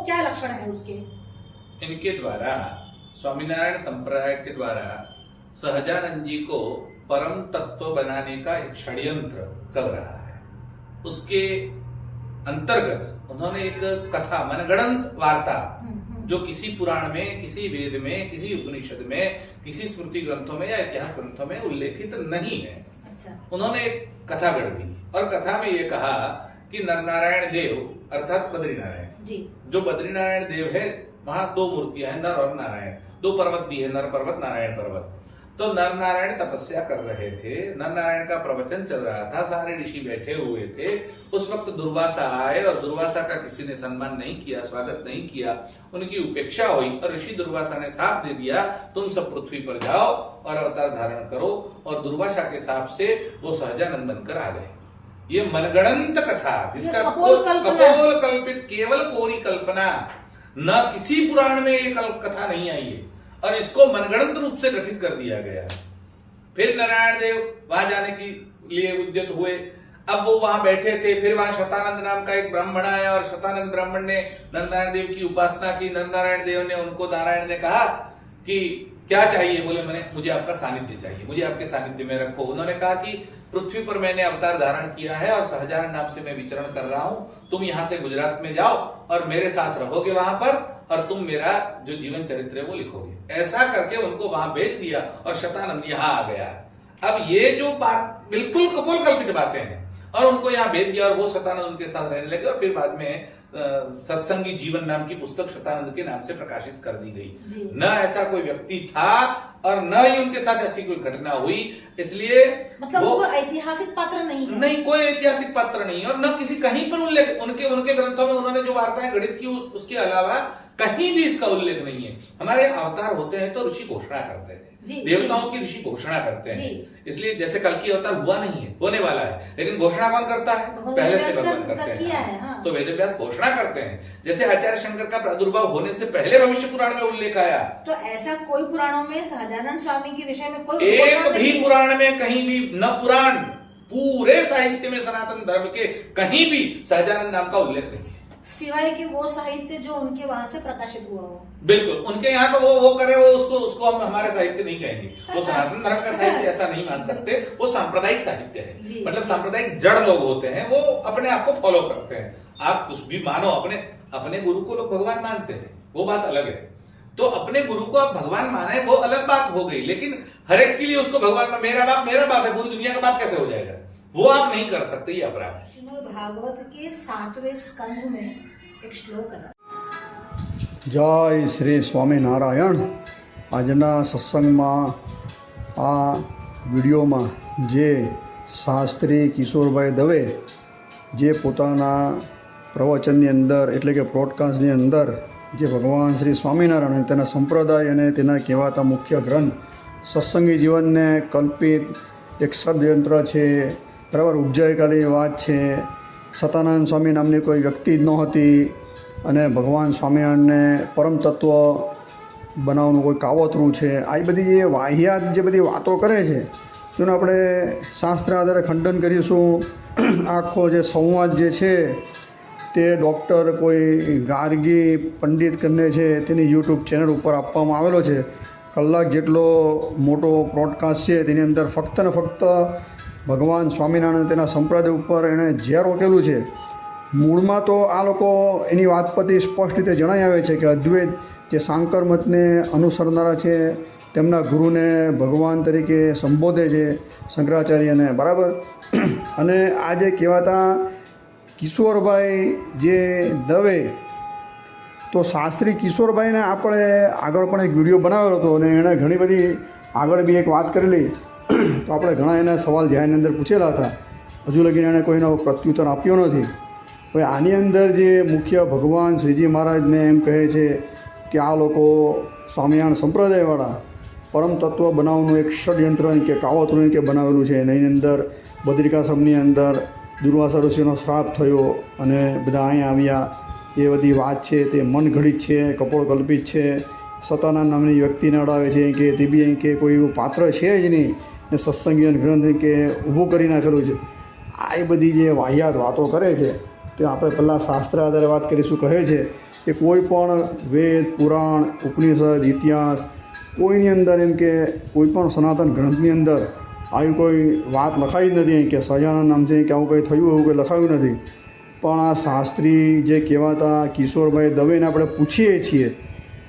क्या लक्षण है उसके? इनके द्वारा स्वामीनारायण संप्रदाय के द्वारा सहजानंद जी को परम तत्व बनाने का एक षड्यंत्र चल रहा है। उसके अंतर्गत उन्होंने एक कथा मनगढ़ंत वार्ता जो किसी पुराण में, किसी वेद में, किसी उपनिषद में, किसी स्मृति ग्रंथों में या इतिहास ग्रंथों में उल्लेखित नहीं है। अच्छा। उन्होंने एक कथा गढ़ दी और कथा में ये कहा कि नरनारायण देव अर्थात बद्रीनारायण जी, जो बद्रीनारायण देव है, वहां दो मूर्तियां हैं, नर और नारायण, दो पर्वत भी है, नर पर्वत नारायण पर्वत। तो नर नारायण तपस्या कर रहे थे, नर नारायण का प्रवचन चल रहा था, सारे ऋषि बैठे हुए थे। उस वक्त दुर्वासा आए और दुर्वासा का किसी ने सम्मान नहीं किया, स्वागत नहीं किया, उनकी उपेक्षा हुई और ऋषि दुर्वासा ने शाप दे दिया, तुम सब पृथ्वी पर जाओ और अवतार धारण करो। और दुर्वासा के शाप से वो सहजानंद बनकर आ गए। ये मनगढ़ंत कथा, जिसका कपोल कल्पित, केवल कोरी कल्पना, न किसी पुराण में ये कथा नहीं आई है और इसको मनगढ़ंत रूप से गठित कर दिया गया। फिर नारायण देव वहां जाने के लिए उद्यत हुए। अब वो वहां बैठे थे, फिर वहां शतानंद नाम का एक ब्राह्मण आया और शतानंद ब्राह्मण ने नरनारायण देव की उपासना की। नरनारायण देव ने उनको, नारायण ने कहा कि क्या चाहिए? बोले मुझे आपका सानिध्य चाहिए, मुझे आपके सानिध्य में रखो। उन्होंने कहा कि पृथ्वी पर मैंने अवतार धारण किया है और सहजानंद नाम से मैं विचरण कर रहा हूं, तुम यहां से गुजरात में जाओ और मेरे साथ रहोगे वहां पर और तुम मेरा जो जीवन चरित्र है वो लिखोगे। ऐसा करके उनको वहां भेज दिया और शतानंद यहां आ गया। अब ये जो बात बिल्कुल कपोल कल्पित बातें हैं और उनको यहाँ भेज दिया और वो शतानंद उनके साथ रहने लगे और फिर बाद में सत्संगी जीवन नाम की पुस्तक शतानंद के नाम से प्रकाशित कर दी गई। न ऐसा कोई व्यक्ति था और न ही उनके साथ ऐसी कोई घटना हुई। इसलिए मतलब वो ऐतिहासिक पात्र नहीं है। नहीं, कोई ऐतिहासिक पात्र नहीं है और न किसी कहीं पर उल्लेख, उनके ग्रंथों में उन्होंने जो वार्ताएं गढ़ित की उसके अलावा कहीं भी इसका उल्लेख नहीं है। हमारे अवतार होते हैं तो ऋषि घोषणा करते हैं, देवताओं की ऋषि घोषणा करते हैं। इसलिए जैसे कल की अवतार हुआ नहीं है, होने वाला है, लेकिन घोषणा कौन करता है? पहले से भगवान करते हैं। हाँ। तो वेद व्यास घोषणा करते हैं। जैसे आचार्य शंकर का प्रादुर्भाव होने से पहले भविष्य पुराण में उल्लेख आया। तो ऐसा कोई पुराणों में सहजानंद स्वामी के विषय में कोई एक भी पुराण में कहीं भी, न पुराण, पूरे साहित्य में सनातन धर्म के कहीं भी सहजानंद नाम का उल्लेख नहीं है, सिवाय कि वो साहित्य जो उनके वहां से प्रकाशित हुआ हो। बिल्कुल, उनके यहाँ तो वो करे, वो उसको हम हमारे साहित्य नहीं कहेंगे। वो सनातन धर्म का साहित्य ऐसा नहीं मान सकते। वो सांप्रदायिक साहित्य है, मतलब सांप्रदायिक जड़ लोग होते हैं, वो अपने आप को फॉलो करते हैं। आप कुछ भी मानो, अपने गुरु को लोग भगवान मानते हैं, वो बात अलग है। तो अपने गुरु को आप भगवान माने वो अलग बात हो गई, लेकिन हर एक के लिए उसको भगवान, मेरा बाप है, पूरी दुनिया का बाप कैसे हो जाएगा? वो आप नहीं कर सकते, ये अपराध है। श्रीमद् भागवत के 7वें स्कंध में एक श्लोक है। जय श्री स्वामीनारायण। આજના સત્સંગમાં આ વિડીયોમાં જે શાસ્ત્રી કિશોરભાઈ દવે જે પોતાના પ્રવચનની અંદર એટલે કે બ્રોડકાસ્ટની અંદર જે ભગવાન શ્રી સ્વામિનારાયણ તેના સંપ્રદાય અને તેના કહેવાતા મુખ્ય ગ્રંથ સત્સંગી જીવનને કલ્પિત એક ષડયંત્ર છે, બરાબર, ઉપજાયકાની વાત છે, સતાનંદ સ્વામી નામની કોઈ વ્યક્તિ જ નહોતી અને ભગવાન સ્વામિનારાયણને પરમ તત્વ બનાવવાનું કોઈ કાવતરું છે, આ બધી જે વાહિયાત જે બધી વાતો કરે છે તેનું આપણે શાસ્ત્ર આધારે ખંડન કરીશું। આખો જે સંવાદ જે છે તે ડૉક્ટર કોઈ ગાર્ગી પંડિત કરીને છે તેની યુટ્યુબ ચેનલ ઉપર આપવામાં આવેલો છે। કલાક જેટલો મોટો બ્રોડકાસ્ટ છે, તેની અંદર ફક્ત ને ફક્ત ભગવાન સ્વામિનારાયણ તેના સંપ્રદાય ઉપર એણે ઝેર રોકેલું છે। મૂળમાં તો આ લોકો એની વાત પરથી સ્પષ્ટ રીતે જણાઈ આવે છે કે અદ્વૈત જે શાંકર મતને અનુસરનારા છે તેમના ગુરુને ભગવાન તરીકે સંબોધે છે, શંકરાચાર્યને, બરાબર। અને આ જે કહેવાતા કિશોરભાઈ જે દવે, તો શાસ્ત્રી કિશોરભાઈને આપણે આગળ પણ એક વિડીયો બનાવેલો હતો અને એણે ઘણી બધી આગળ બી એક વાત કરેલી, તો આપણે ઘણા એના સવાલ જ્યાં અંદર પૂછેલા હતા, હજુ લગીને એણે કોઈનો પ્રત્યુત્તર આપ્યો નથી। હવે આની અંદર જે મુખ્ય ભગવાન શ્રીજી મહારાજને એમ કહે છે કે આ લોકો સ્વામિનારાયણ સંપ્રદાયવાળા પરમ તત્વ બનાવવાનું એક ષડયંત્ર કે કાવતરું કે બનાવેલું છે અને એની અંદર બદ્રિકાશ્રમની અંદર દુર્વાસા ઋષિનો શ્રાપ થયો અને બધા અહીંયા આવ્યા, એ બધી વાત છે તે મન ઘડિત છે, કપોળ કલ્પિત છે। સતાનંદ નામની વ્યક્તિને અડાવે છે કે તે બી અહીં કે કોઈ એવું પાત્ર છે જ નહીં ને સત્સંગી ગ્રંથ કે ઊભું કરી નાખેલું છે। આ બધી જે વાહિયાત વાતો કરે છે તે આપણે પહેલાં શાસ્ત્ર આધારે વાત કરીશું. કહે છે કે કોઈ પણ વેદ, પુરાણ, ઉપનિષદ, ઇતિહાસ કોઈની અંદર એમ કે કોઈ પણ સનાતન ગ્રંથની અંદર આવી કોઈ વાત લખાઈ નથી કે સહજાનંદ નામથી કે આવું કંઈ થયું એવું કંઈ લખાયું નથી. પણ આ શાસ્ત્રી જે કહેવાતા કિશોરભાઈ દવેને આપણે પૂછીએ છીએ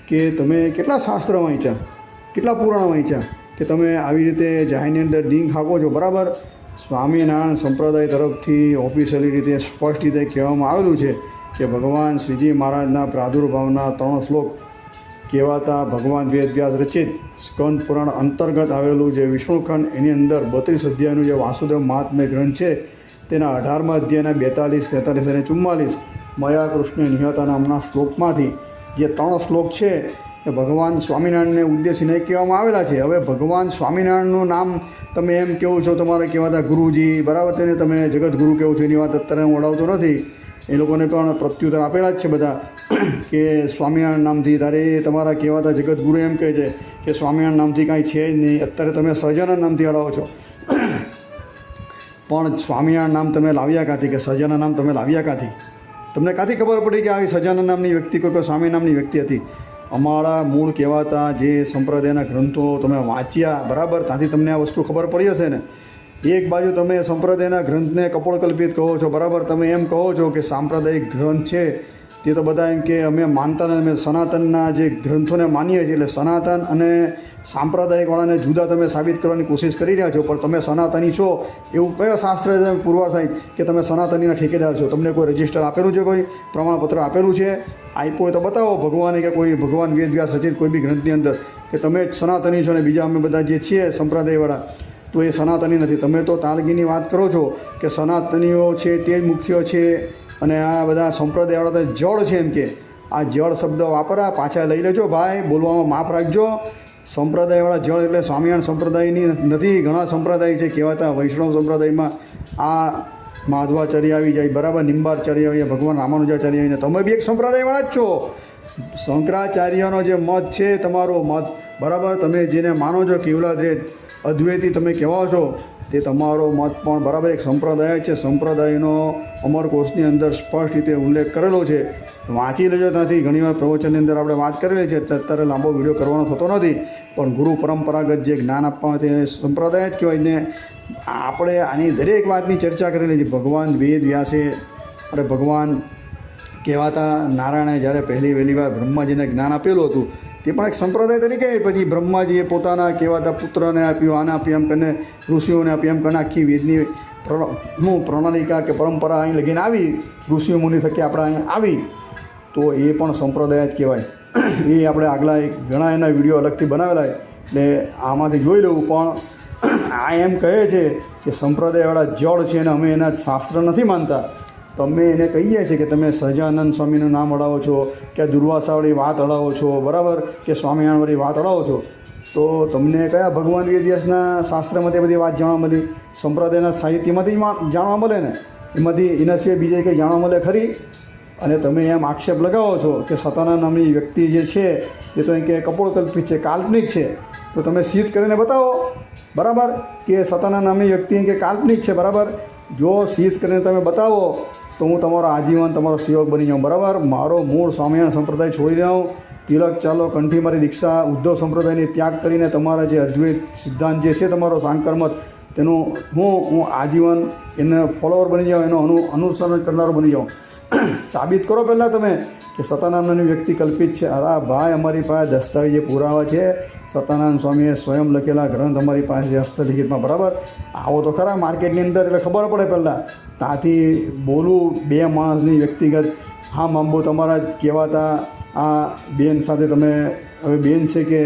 કે તમે કેટલા શાસ્ત્ર વાંચ્યા, કેટલા પુરાણ વાંચ્યા કે તમે આવી રીતે જાહેરની અંદર ડીંગ હાકો છો. બરાબર, સ્વામિનારાયણ સંપ્રદાય તરફથી ઓફિશિયલી રીતે સ્પષ્ટ રીતે કહેવામાં આવેલું છે કે ભગવાન શ્રીજી મહારાજના પ્રાદુર્ભાવના 3 શ્લોક કહેવાતા ભગવાન વેદવ્યાસ રચિત સ્કંદ પુરાણ અંતર્ગત આવેલું જે વિષ્ણુખંડ, એની અંદર 32 અધ્યાયનું જે વાસુદેવ મહાત્મ્ય ગ્રંથ છે તેના 18મા અધ્યાયના 42, 43 અને 44 મયા કૃષ્ણ નિહતા નામના શ્લોકમાંથી જે 3 શ્લોક છે એ ભગવાન સ્વામિનારાયણને ઉદ્દેશીને કહેવામાં આવેલા છે. હવે ભગવાન સ્વામિનારાયણનું નામ તમે એમ કહો છો, તમારે કહેવાતા ગુરુજી, બરાબર, તેને તમે જગતગુરુ કહો છો, એની વાત અત્યારે હું ઓળાવતો નથી. એ લોકોને પણ પ્રત્યુત્તર આપેલા જ છે બધા કે સ્વામિનારાયણ નામથી તારે તમારા કહેવાતા જગતગુરુ એમ કહે છે કે સ્વામિનારાયણ નામથી કાંઈ છે જ નહીં. અત્યારે તમે સહજાનંદ નામથી અડાવો છો. પણ સ્વામિનારાયણ નામ તમે લાવ્યા ક્યાંથી, કે સહજાનંદ નામ તમે લાવ્યા ક્યાંથી? તમને ક્યાંથી ખબર પડી કે આવી સહજાનંદ નામની વ્યક્તિ કોઈ સ્વામી નામની વ્યક્તિ હતી? અમારા મૂળ કહેવાતા જે સંપ્રદાયના ગ્રંથો તમે વાંચ્યા, બરાબર, ત્યાંથી તમને આ વસ્તુ ખબર પડી હશે ને. એક બાજુ તમે સંપ્રદાયના ગ્રંથને કપોળકલ્પિત કહો છો, બરાબર, તમે એમ કહો છો કે સાંપ્રદાયિક ગ્રંથ છે તે તો બધા એમ કે અમે માનતા નથી, અમે સનાતનના જે ગ્રંથોને માનીએ છીએ. એટલે સનાતન અને સાંપ્રદાયિકવાળાને જુદા તમે સાબિત કરવાની કોશિશ કરી રહ્યા છો. પણ તમે સનાતની છો એવું કયો શાસ્ત્ર તમે પુરવાર થાય કે તમે સનાતનીના ઠેકેદાર છો? તમને કોઈ રજિસ્ટર આપેલું છે, કોઈ પ્રમાણપત્ર આપેલું છે? આપ્યું હોય તો બતાવો ભગવાને કે કોઈ ભગવાન વેદવ્યાસ રચિત કોઈ બી ગ્રંથની અંદર કે તમે જ સનાતની છો અને બીજા અમે બધા જે છીએ સંપ્રદાયવાળા તો એ સનાતની નથી. તમે તો તાલગીની વાત કરો છો કે સનાતનીઓ છે તે જ મુખ્ય છે અને આ બધા સંપ્રદાયવાળા તો જળ છે. એમ કે આ જળ શબ્દ વાપરા પાછા લઈ લેજો ભાઈ, બોલવામાં માફ રાખજો. સંપ્રદાયવાળા જળ એટલે સ્વામિનારાયણ સંપ્રદાયની નથી, ઘણા સંપ્રદાય છે કહેવાતા. વૈષ્ણવ સંપ્રદાયમાં આ માધવાચાર્ય આવી જાય, બરાબર, નિંબાચાર્ય આવી જાય, ભગવાન રામાનુજાચાર્ય આવીને તમે બી એક સંપ્રદાયવાળા જ છો. શંકરાચાર્યનો જે મત છે તમારો મત, બરાબર, તમે જેને માનો છો કેવલાદ્વૈત અદ્વૈતી તમે કહેવાઓ છો તે તમારો મત પણ બરાબર એક સંપ્રદાય છે. સંપ્રદાયનો અમરકોશની અંદર સ્પષ્ટ રીતે ઉલ્લેખ કરેલો છે, વાંચી લેજો. ત્યાંથી ઘણીવાર પ્રવચનની અંદર આપણે વાત કરેલી છે, અત્યારે લાંબો વિડીયો કરવાનો થતો નથી. પણ ગુરુ પરંપરાગત જે જ્ઞાન આપવા તે સંપ્રદાય જ કહેવાય ને. આપણે આની દરેક વાતની ચર્ચા કરેલી છે. ભગવાન વેદ વ્યાસે અને ભગવાન કહેવાતા નારાયણે જ્યારે વહેલી વાર બ્રહ્માજીને જ્ઞાન આપેલું હતું તે પણ એક સંપ્રદાય તરીકે. પછી બ્રહ્માજીએ પોતાના કહેવાતા પુત્રને આપ્યું, આને આપ્યું, એમ કરીને ઋષિઓને આપ્યું, એમ કરીને આખી વેદની પ્રણાલિકા કે પરંપરા અહીં લગીને આવી, ઋષિઓ મુનિ થકી આપણે અહીં આવી, તો એ પણ સંપ્રદાય જ કહેવાય. એ આપણે આગલા ઘણા એના વિડીયો અલગથી બનાવેલા, એટલે આમાંથી જોઈ લેવું. પણ આ એમ કહે છે કે સંપ્રદાયવાળા જળ છે અને અમે એના શાસ્ત્ર નથી માનતા. તમે એને કહીએ છીએ કે તમે સહજાનંદ સ્વામીનું નામ અડાવો છો કે દુર્વાસાવાળી વાત અડાવો છો, બરાબર, કે સ્વામિનારાયણવાળી વાત અડાવો છો, તો તમને કયા ભગવાન વેદવ્યાસના શાસ્ત્રમાંથી બધી વાત જાણવા મળી? સંપ્રદાયના સાહિત્યમાંથી જાણવા મળે ને, એમાંથી એના સિવાય બીજે કંઈ જાણવા મળે ખરી? અને તમે એમ આક્ષેપ લગાવો છો કે સતાનંદ નામની વ્યક્તિ જે છે એ તો એમ કે કપોળકલ્પિત છે, કાલ્પનિક છે. તો તમે સિદ્ધ કરીને બતાવો, બરાબર, કે સતાનંદ નામની વ્યક્તિ કે કાલ્પનિક છે, બરાબર. જો સિદ્ધ કરીને તમે બતાવો તો હું તમારો આજીવન તમારો સેવક બની જાઉં, બરાબર. મારો મૂળ સ્વામિનારાયણ સંપ્રદાય છોડી દઉં, તિલક ચાલો કંઠી મારી દીક્ષા ઉદ્ધવ સંપ્રદાયની ત્યાગ કરીને તમારા જે અદ્વૈત સિદ્ધાંત જે છે તમારો સાંકરમત તેનું હું આજીવન એને ફોલોવર બની જાઉં, એનો અનુસરણ કરનારો બની જાઉં. સાબિત કરો પહેલાં તમે કે સતાનંદની વ્યક્તિ કલ્પિત છે. અરે ભાઈ, અમારી પાસે દસ્તાવેજ પુરાવા છે, સતાનંદ સ્વામીએ સ્વયં લખેલા ગ્રંથ અમારી પાસે હસ્તલિખિતમાં, બરાબર. આવો તો ખરા માર્કેટની અંદર એટલે ખબર પડે પહેલાં. ત્યાંથી બોલું બે માણસની વ્યક્તિગત હા મામબો તમારા કહેવાતા આ બેન સાથે તમે, હવે બેન છે કે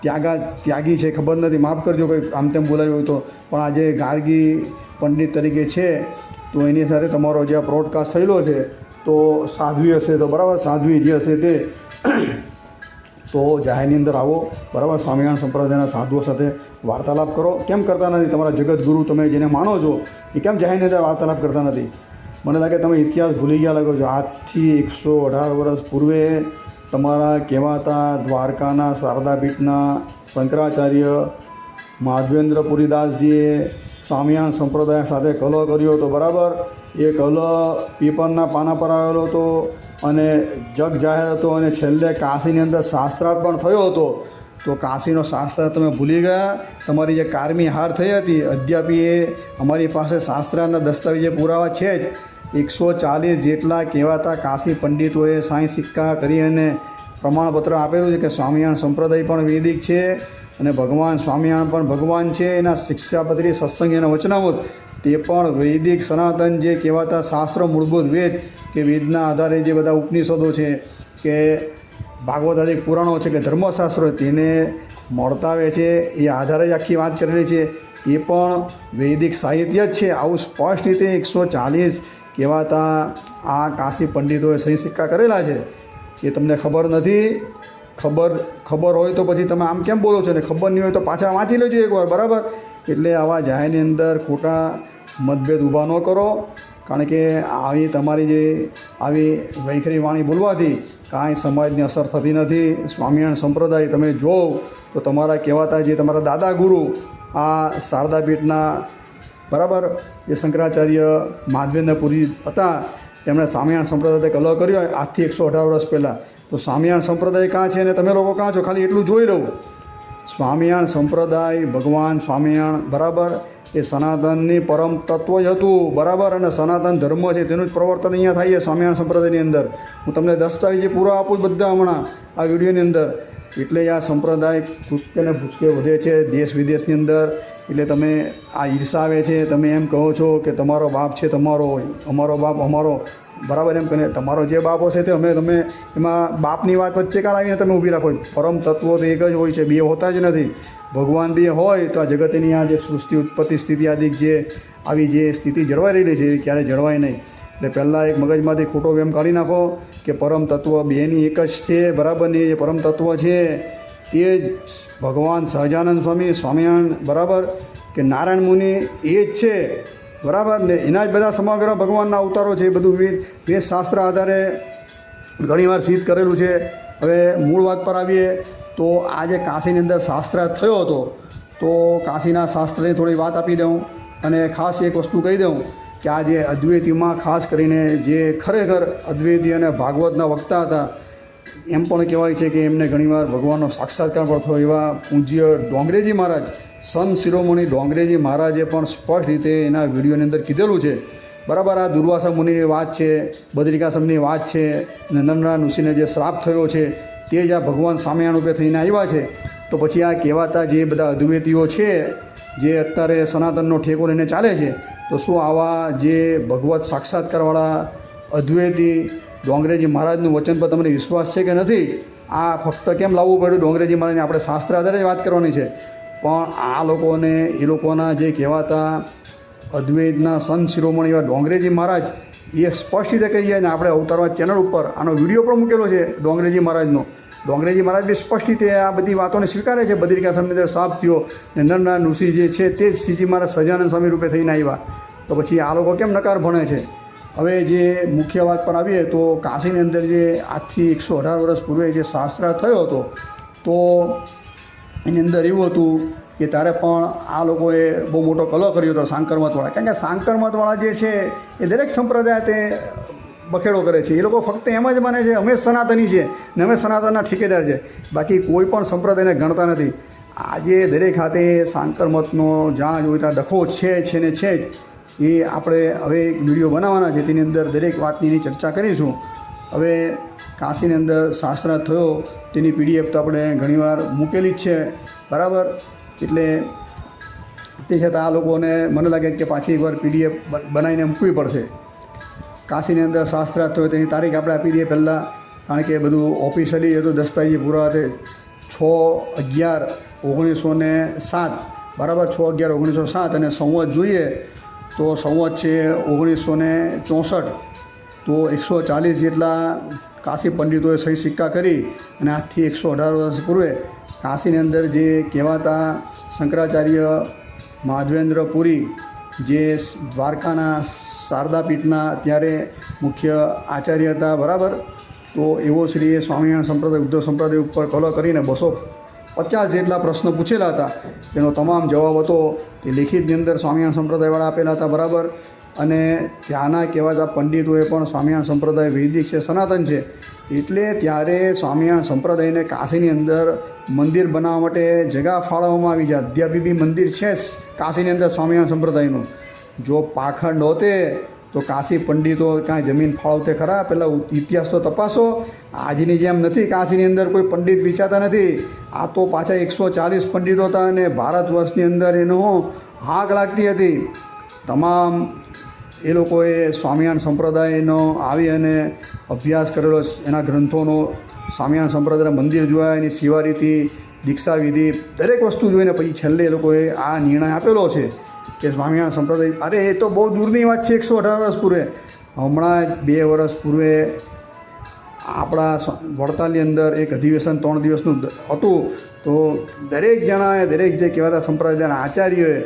ત્યાગી છે ખબર નથી, માફ કરજો કંઈ આમ તેમ બોલાયું હોય તો, પણ આજે ગાર્ગી પંડિત તરીકે છે તો એની સાથે તમારો જે આ બ્રોડકાસ્ટ થયેલો છે તો સાધ્વી હશે તો, બરાબર, સાધ્વી જે હશે તે તો જાહેરની અંદર આવો, બરાબર. સ્વામિનારાયણ સંપ્રદાયના સાધુઓ સાથે વાર્તાલાપ કરો. કેમ કરતા નથી? તમારા જગતગુરુ તમે જેને માનો છો એ કેમ જાહેરની અંદર વાર્તાલાપ કરતા નથી? મને લાગે તમે ઇતિહાસ ભૂલી ગયા લાગો છો. આજથી 118 વર્ષ પૂર્વે તમારા કહેવાતા દ્વારકાના શારદાપીઠના શંકરાચાર્ય માધવેન્દ્ર પુરીદાસજીએ સ્વામિનારાયણ સંપ્રદાય સાથે કલહ કર્યો હતો, બરાબર. એ કલ પેપરના પાના પર આવેલો હતો અને જગ જાહેર હતો અને છેલ્લે કાશીની અંદર શાસ્ત્રાર્થ પણ થયો હતો. તો કાશીનો શાસ્ત્રાર્થ તમે ભૂલી ગયા. તમારી જે કારમી હાર થઈ હતી અદ્યાપી એ અમારી પાસે શાસ્ત્રાર્થના દસ્તાવેજ પુરાવા છે જ. 140 જેટલા કહેવાતા કાશી પંડિતોએ સાંઈ સિક્કા કરી અને પ્રમાણપત્ર આપેલું છે કે સ્વામિનારાયણ સંપ્રદાય પણ વૈદિક છે અને ભગવાન સ્વામિનારાયણ પણ ભગવાન છે. એના શિક્ષાપત્રી સત્સંગ એના વચનામૃત તે પણ વૈદિક સનાતન જે કહેવાતા શાસ્ત્રો મૂળભૂત વેદ કે વેદના આધારે જે બધા ઉપનિષદો છે કે ભાગવત આદિ પુરાણો છે કે ધર્મશાસ્ત્રો તેને મળતા આવે છે એ આધારે જ આખી વાત કરેલી છે. એ પણ વૈદિક સાહિત્ય જ છે. આવું સ્પષ્ટ રીતે 140 કહેવાતા આ કાશી પંડિતોએ સહી સિક્કા કરેલા છે. એ તમને ખબર નથી. ખબર હોય તો પછી તમે આમ કેમ બોલો છો ને ખબર નહીં હોય તો પાછા વાંચી લેજો એકવાર, બરાબર. એટલે આવા જાહેરની અંદર ખોટા મતભેદ ઊભા ન કરો, કારણ કે આવી તમારી જે આવી વૈખરી વાણી બોલવાથી કાંઈ સમાજની અસર થતી નથી. સ્વામિનારાયણ સંપ્રદાય તમે જોવો તો તમારા કહેવાતા જે તમારા દાદા ગુરુ આ શારદા પીઠના બરાબર એ શંકરાચાર્ય માધવેન્દ્રપુરી હતા, તેમણે સ્વામિનારાયણ સંપ્રદાય કલહ કર્યો આજથી 118 વર્ષ પહેલાં. તો સ્વામિનારાયણ સંપ્રદાય કાં છે અને તમે લોકો કાં છો ખાલી એટલું જોઈ લો. સ્વામિનારાયણ સંપ્રદાય ભગવાન સ્વામિનારાયણ બરાબર એ સનાતનની પરમ તત્વ જ હતું, બરાબર. અને સનાતન ધર્મ છે તેનું જ પ્રવર્તન અહીંયા થાય છે સ્વામિનારાયણ સંપ્રદાયની અંદર. હું તમને દસ્તાવેજ પૂરા આપું જ બધા હમણાં આ વિડીયોની અંદર. એટલે આ સંપ્રદાય ભૂસકે ને ભૂસકે વધે છે દેશ વિદેશની અંદર. એટલે તમે આ ઈર્ષા આવે છે, તમે એમ કહો છો કે તમારો બાપ છે તમારો, અમારો બાપ અમારો, બરાબર. એમ કહીને તમારો જે બાપ હશે તે તમે એમાં બાપની વાત વચ્ચે કાલ આવીને તમે ઊભી રાખો. પરમ તત્વો તો એક જ હોય છે, બે હોતા જ નથી. ભગવાન બે હોય તો આ જગતની આ જે સૃષ્ટિ ઉત્પત્તિ સ્થિતિ આદિ જે આવી જે સ્થિતિ જળવાઈ રહેલી છે એ ક્યારેય જળવાય નહીં. એટલે પહેલાં એક મગજમાંથી ખોટો વેમ કાઢી નાખો કે પરમ તત્વ બેની એક જ છે, બરાબરની જે પરમ તત્વ છે તે જ ભગવાન સહજાનંદ સ્વામી સ્વામિનારાયણ બરાબર કે નારાયણ મુનિ એ જ છે, બરાબર. ને એના જ બધા સમગ્ર ભગવાનના અવતારો છે. એ બધું વેદ શાસ્ત્ર આધારે ઘણીવાર સિદ્ધ કરેલું છે. હવે મૂળ વાત પર આવીએ તો આ જે કાશીની અંદર શાસ્ત્રાર્થ થયો હતો તો કાશીના શાસ્ત્રની થોડી વાત આપી દઉં અને ખાસ એક વસ્તુ કહી દઉં કે આ જે અદ્વૈતીમાં ખાસ કરીને જે ખરેખર અદ્વૈતી અને ભાગવતના વક્તા હતા એમ પણ કહેવાય છે કે એમને ઘણીવાર ભગવાનનો સાક્ષાત્કાર પણ થયો એવા પૂજ્ય ડોંગરેજી મહારાજ, સંત શિરોમણી ડોંગરેજી મહારાજે પણ સ્પષ્ટ રીતે એના વિડીયોની અંદર કીધેલું છે, બરાબર. આ દુર્વાસા મુનિની વાત છે, બદ્રિકાશ્રમની વાત છે, અને નરનારાયણ ઋષિને જે શ્રાપ થયો છે તે જ આ ભગવાન સ્વામિનારાયણ રૂપે થઈને આવ્યા છે. તો પછી આ કહેવાતા જે બધા અદ્વૈતીઓ છે જે અત્યારે સનાતનનો ઠેકો લઈને ચાલે છે, તો શું આવા જે ભગવત સાક્ષાત્કારવાળા અદ્વૈતી ડોંગરેજી મહારાજનું વચન પર તમને વિશ્વાસ છે કે નથી? આ ફક્ત કેમ લાવવું પડ્યું ડોંગરેજી મહારાજને? આપણે શાસ્ત્ર આધારે વાત કરવાની છે. પણ આ લોકોને એ લોકોના જે કહેવાતા અદ્વૈતના સંત શિરોમણી એવા ડોંગરેજી મહારાજ એ સ્પષ્ટ રીતે કહી જાય ને આપણે અવતારવા ચેનલ ઉપર આનો વિડીયો પણ મૂકેલો છે ડોંગરેજી મહારાજનો. ડોંગરેજી મહારાજ બી સ્પષ્ટ રીતે આ બધી વાતોને સ્વીકારે છે. બદ્રિકાશ્રમની અંદર સાપ થયો ને નરનારાયણ ઋષિ જે છે તે જ શ્રીજી મહારાજ સહજાનંદ સ્વામી રૂપે થઈને આવ્યા. તો પછી આ લોકો કેમ નકાર ભણે છે? હવે જે મુખ્ય વાત પર આવીએ તો કાશીની અંદર જે આજથી 118 વર્ષ પૂર્વે જે શાસ્ત્રાર્થ થયો હતો તો એની અંદર એવું હતું કે ત્યારે પણ આ લોકોએ બહુ મોટો કલહ કર્યો હતો સાંકર મતવાળા. કારણ કે સાંકર મતવાળા જે છે એ દરેક સંપ્રદાય તે બખેડો કરે છે. એ લોકો ફક્ત એમ જ માને છે અમે સનાતની છે ને અમે સનાતનના ઠેકેદાર છે, બાકી કોઈ પણ સંપ્રદાયને ગણતા નથી. આજે દરેક હાથે સાંકર મતનો જ્યાં જોઈ ત્યાં ડખો છે ને છે જ. એ આપણે હવે એક વિડીયો બનાવવાના છે તેની અંદર દરેક વાતની ચર્ચા કરીશું. હવે કાશીની અંદર શાસ્ત્રાર્થ થયો તેની PDF તો આપણે ઘણીવાર મૂકેલી જ છે, બરાબર. એટલે તે છતાં આ લોકોને મને લાગે કે પાછી એકવાર PDF બનાવીને મૂકવી પડશે. કાશીની અંદર શાસ્ત્રાર્થ થયો તેની તારીખ આપણે આપી દઈએ પહેલાં, કારણ કે બધું ઓફિશિયલી હતું દસ્તાવેજી પુરાવા તે 6/11/1907 બરાબર. 6/11/1907 અને સંવત જોઈએ તો સંવત છે 1964. તો 140 જેટલા કાશી પંડિતોએ સહી સિક્કા કરી અને આજથી 118 વર્ષ પૂર્વે કાશીની અંદર જે કહેવાતા શંકરાચાર્ય માધવેન્દ્રપુરી જે દ્વારકાના શારદા પીઠના ત્યારે મુખ્ય આચાર્ય હતા, બરાબર. તો એવો શ્રીએ સ્વામિનારાયણ સંપ્રદાય ઉદ્ધવ સંપ્રદાય ઉપર કલહ કરીને 250 જેટલા પ્રશ્નો પૂછેલા હતા. તેનો તમામ જવાબ હતો તે લેખિતની અંદર સ્વામિનારાયણ સંપ્રદાયવાળા આપેલા હતા, બરાબર. અને ત્યાંના કહેવાતા પંડિતોએ પણ સ્વામિનારાયણ સંપ્રદાય વૈદિક છે, સનાતન છે. એટલે ત્યારે સ્વામિનારાયણ સંપ્રદાયને કાશીની અંદર મંદિર બનાવવા માટે જગા ફાળવવામાં આવી છે. અધ્યાપી મંદિર છે જ કાશીની અંદર સ્વામિનારાયણ સંપ્રદાયનું. જો પાખંડ હોતે તો કાશી પંડિતો કાંઈ જમીન ફાળવતે ખરા? પહેલાં ઇતિહાસ તો તપાસો. આજની જેમ નથી, કાશીની અંદર કોઈ પંડિત વિચારતા નથી. આ તો પાછા 140 પંડિતો હતા અને ભારત વર્ષની અંદર એનો હાક લાગતી હતી. તમામ એ લોકોએ સ્વામિનારાયણ સંપ્રદાયનો આવી અને અભ્યાસ કરેલો, એના ગ્રંથોનો, સ્વામિનારાયણ સંપ્રદાયના મંદિર જોયા, એની સેવારીતિ, દીક્ષા વિધિ, દરેક વસ્તુ જોઈને પછી છેલ્લે એ લોકોએ આ નિર્ણય આપેલો છે કે સ્વામિનારાયણ સંપ્રદાય, અરે એ તો બહુ દૂરની વાત છે. 118 વર્ષ પૂર્વે, હમણાં જ 2 વર્ષ પૂર્વે આપણા વડતાલની અંદર એક અધિવેશન 3 દિવસનું હતું. તો દરેક જણાએ, દરેક જે કહેવાતા સંપ્રદાયના આચાર્યોએ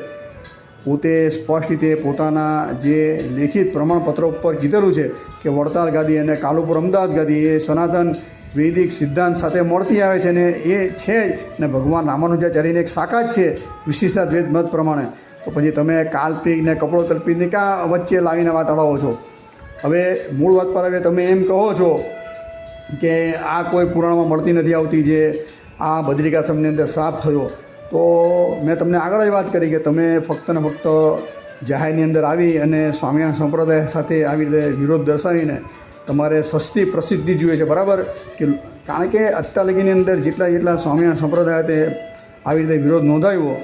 પોતે સ્પષ્ટ રીતે પોતાના જે લેખિત પ્રમાણપત્રો ઉપર કીધેલું છે કે વડતાલ ગાદી અને કાલુપુર અમદાવાદ ગાદી એ સનાતન વૈદિક સિદ્ધાંત સાથે મળતી આવે છે ને એ છે જ, અને ભગવાન રામાનુજાચાર્યની એક શાખા જ છે વિશિષ્ટાદ્વૈત મત પ્રમાણે. તો પછી તમે કાલ્પિક ને કપડો તલ્પિકને ક્યાં વચ્ચે લાવીને વાત અડાવો છો? હવે મૂળ વાત પર હવે તમે એમ કહો છો કે આ કોઈ પુરાણમાં મળતી નથી આવતી જે આ બદ્રિકાશ્રમની અંદર શ્રાપ થયો. તો મેં તમને આગળ જ વાત કરી કે તમે ફક્ત ને ફક્ત જાહેરની અંદર આવી અને સ્વામિનારાયણ સંપ્રદાય સાથે આવી રીતે વિરોધ દર્શાવીને તમારે સસ્તી પ્રસિદ્ધિ જોઈએ છે, બરાબર? કે કારણ કે અત્યાર લગીની અંદર જેટલા સ્વામિનારાયણ સંપ્રદાય તે આવી રીતે વિરોધ નોંધાવ્યો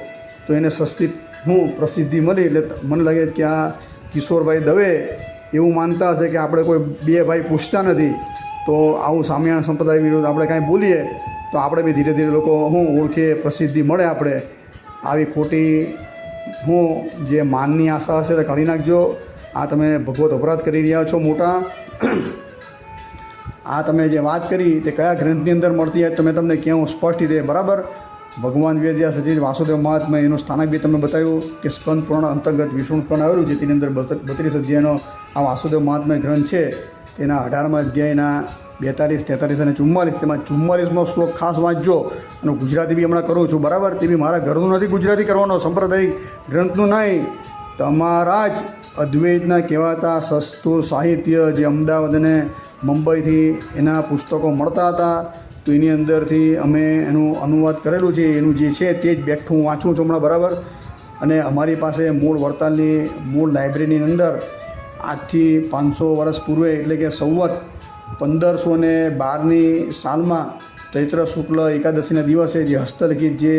તો એને સસ્તી પ્રસિદ્ધિ મળી. એટલે મને લાગે કે આ કિશોરભાઈ દવે એવું માનતા હશે કે આપણે કોઈ 2 ભાઈ પૂછતા નથી, તો આવું સ્વામિનારાયણ સંપ્રદાય વિરુદ્ધ આપણે કાંઈ બોલીએ તો આપણે બી ધીરે ધીરે લોકો ઓળખે, પ્રસિદ્ધિ મળે. આપણે આવી ખોટી જે માનની આશા હશે તો કાઢી નાખજો. આ તમે ભગવત અપરાધ કરી રહ્યા છો મોટા. આ તમે જે વાત કરી તે કયા ગ્રંથની અંદર મળતી હોય તમે તમને કહું સ્પષ્ટ રીતે, બરાબર? ભગવાન વેદવ્યાસ સચિત વાસુદેવ મહાત્મા એનું સ્થાનક બી તમને બતાવ્યું કે સ્કંદ પુરાણ અંતર્ગત વિષ્ણુ પુરાણ આવેલું છે, તેની અંદર 32 અધ્યાયનો આ વાસુદેવ મહાત્મા ગ્રંથ છે. તેના 18મા અધ્યાયના 42, 43 અને 44, તેમાં 44મો શ્લોક ખાસ વાંચજો. અને ગુજરાતી બી હમણાં કરું છું, બરાબર? તે બી મારા ઘરનું નથી ગુજરાતી કરવાનો, સંપ્રદાયિક ગ્રંથનું નહીં. તમારા જ અદ્વૈતના કહેવાતા સસ્તું સાહિત્ય જે અમદાવાદ અને મુંબઈથી એના પુસ્તકો મળતા હતા, તો એની અંદરથી અમે એનું અનુવાદ કરેલું છે. એનું જે છે તે જ બેઠું વાંચું છું હમણાં, બરાબર? અને અમારી પાસે મૂળ વડતાલની મૂળ લાઇબ્રેરીની અંદર આજથી 500 વર્ષ પૂર્વે એટલે કે સંવત 1512ની સાલમાં ચૈત્ર શુક્લ એકાદશીના દિવસે જે હસ્તલિખિત જે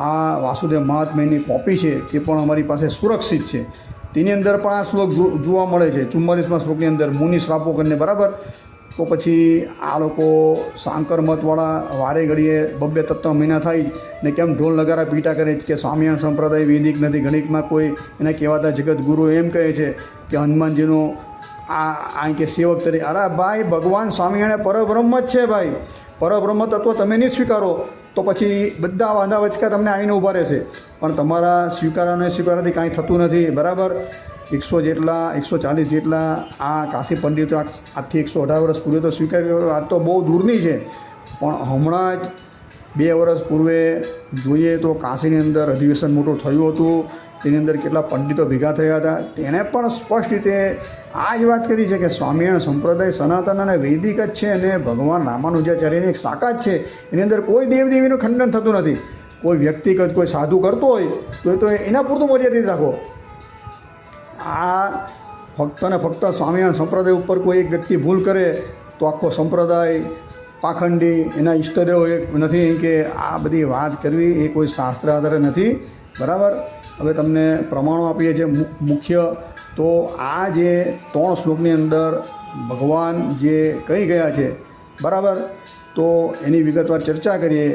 આ વાસુદેવ મહાત્માની કોપી છે તે પણ અમારી પાસે સુરક્ષિત છે. તેની અંદર પણ આ શ્લોક જોવા મળે છે 44મા શ્લોકની અંદર, મુનિ શ્રાપો કરીને, બરાબર? તો પછી આ લોકો સાંકર મતવાળા વારે ઘડીએ 2-3 મહિના થાય ને કેમ ઢોલ નગારા પીટા કરે છે કે સ્વામિનારાયણ સંપ્રદાય વૈદિક નથી. ગણિતમાં કોઈ એના કહેવાતા જગતગુરુ એમ કહે છે કે હનુમાનજીનો આ કે સેવક તરીકે. અરે ભાઈ, ભગવાન સ્વામિનારાયણ પરબ્રહ્મ જ છે ભાઈ. પરબ્રહ્મ તત્વ તમે નહીં સ્વીકારો તો પછી બધા વાંધા વચકા તમને આવીને ઊભા રહેશે. પણ તમારા સ્વીકારવાથી કાંઈ થતું નથી, બરાબર? 100 જેટલા 140 જેટલા આ કાશી પંડિતો આજથી 118 વર્ષ પૂર્વે તો સ્વીકાર્યો. આ તો બહુ દૂરની છે. પણ હમણાં જ 2 વર્ષ પૂર્વે જોઈએ તો કાશીની અંદર અધિવેશન મોટું થયું હતું. તેની અંદર કેટલા પંડિતો ભેગા થયા હતા. તેણે પણ સ્પષ્ટ રીતે આ જ વાત કરી છે કે સ્વામિનારાયણ સંપ્રદાય સનાતન અને વૈદિક જ છે અને ભગવાન રામાનુજાચાર્યની એક શાખા જ છે. એની અંદર કોઈ દેવદેવીનું ખંડન થતું નથી. કોઈ વ્યક્તિગત કોઈ સાધુ કરતો હોય તો એના પૂરતું મર્યાદિત રાખો. આ ફક્ત ને ફક્ત સ્વામિનારાયણ સંપ્રદાય ઉપર કોઈ એક વ્યક્તિ ભૂલ કરે તો આખો સંપ્રદાય પાખંડી, એના ઈષ્ટદેવ એક નથી. કે આ બધી વાત કરવી એ કોઈ શાસ્ત્ર આધારે નથી, બરાબર? હવે તમને પ્રમાણો આપીએ છીએ મુખ્ય. તો આ જે 3 શ્લોકની અંદર ભગવાન જે કહી ગયા છે, બરાબર? તો એની વિગતવાર ચર્ચા કરીએ.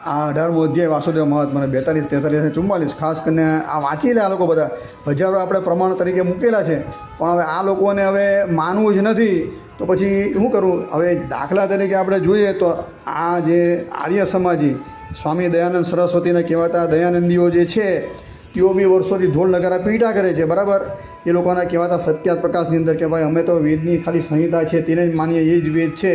આ 18મો અધ્યાય વાસુદેવ મહાત્માને 42, 43 અને 44 ખાસ કરીને આ વાંચી લે. આ લોકો બધા હજારો આપણે પ્રમાણ તરીકે મૂકેલા છે, પણ હવે આ લોકોને હવે માનવું જ નથી. તો પછી શું કરવું? હવે દાખલા તરીકે આપણે જોઈએ તો આ જે આર્ય સમાજી સ્વામી દયાનંદ સરસ્વતીને કહેવાતા દયાનંદીઓ જે છે તેઓ બી વર્ષોથી ઢોલ નગારા પીટા કરે છે, બરાબર? એ લોકોના કહેવાતા સત્યાત પ્રકાશની અંદર કે ભાઈ અમે તો વેદની ખાલી સંહિતા છે તેને જ માનીએ, એ જ વેદ છે.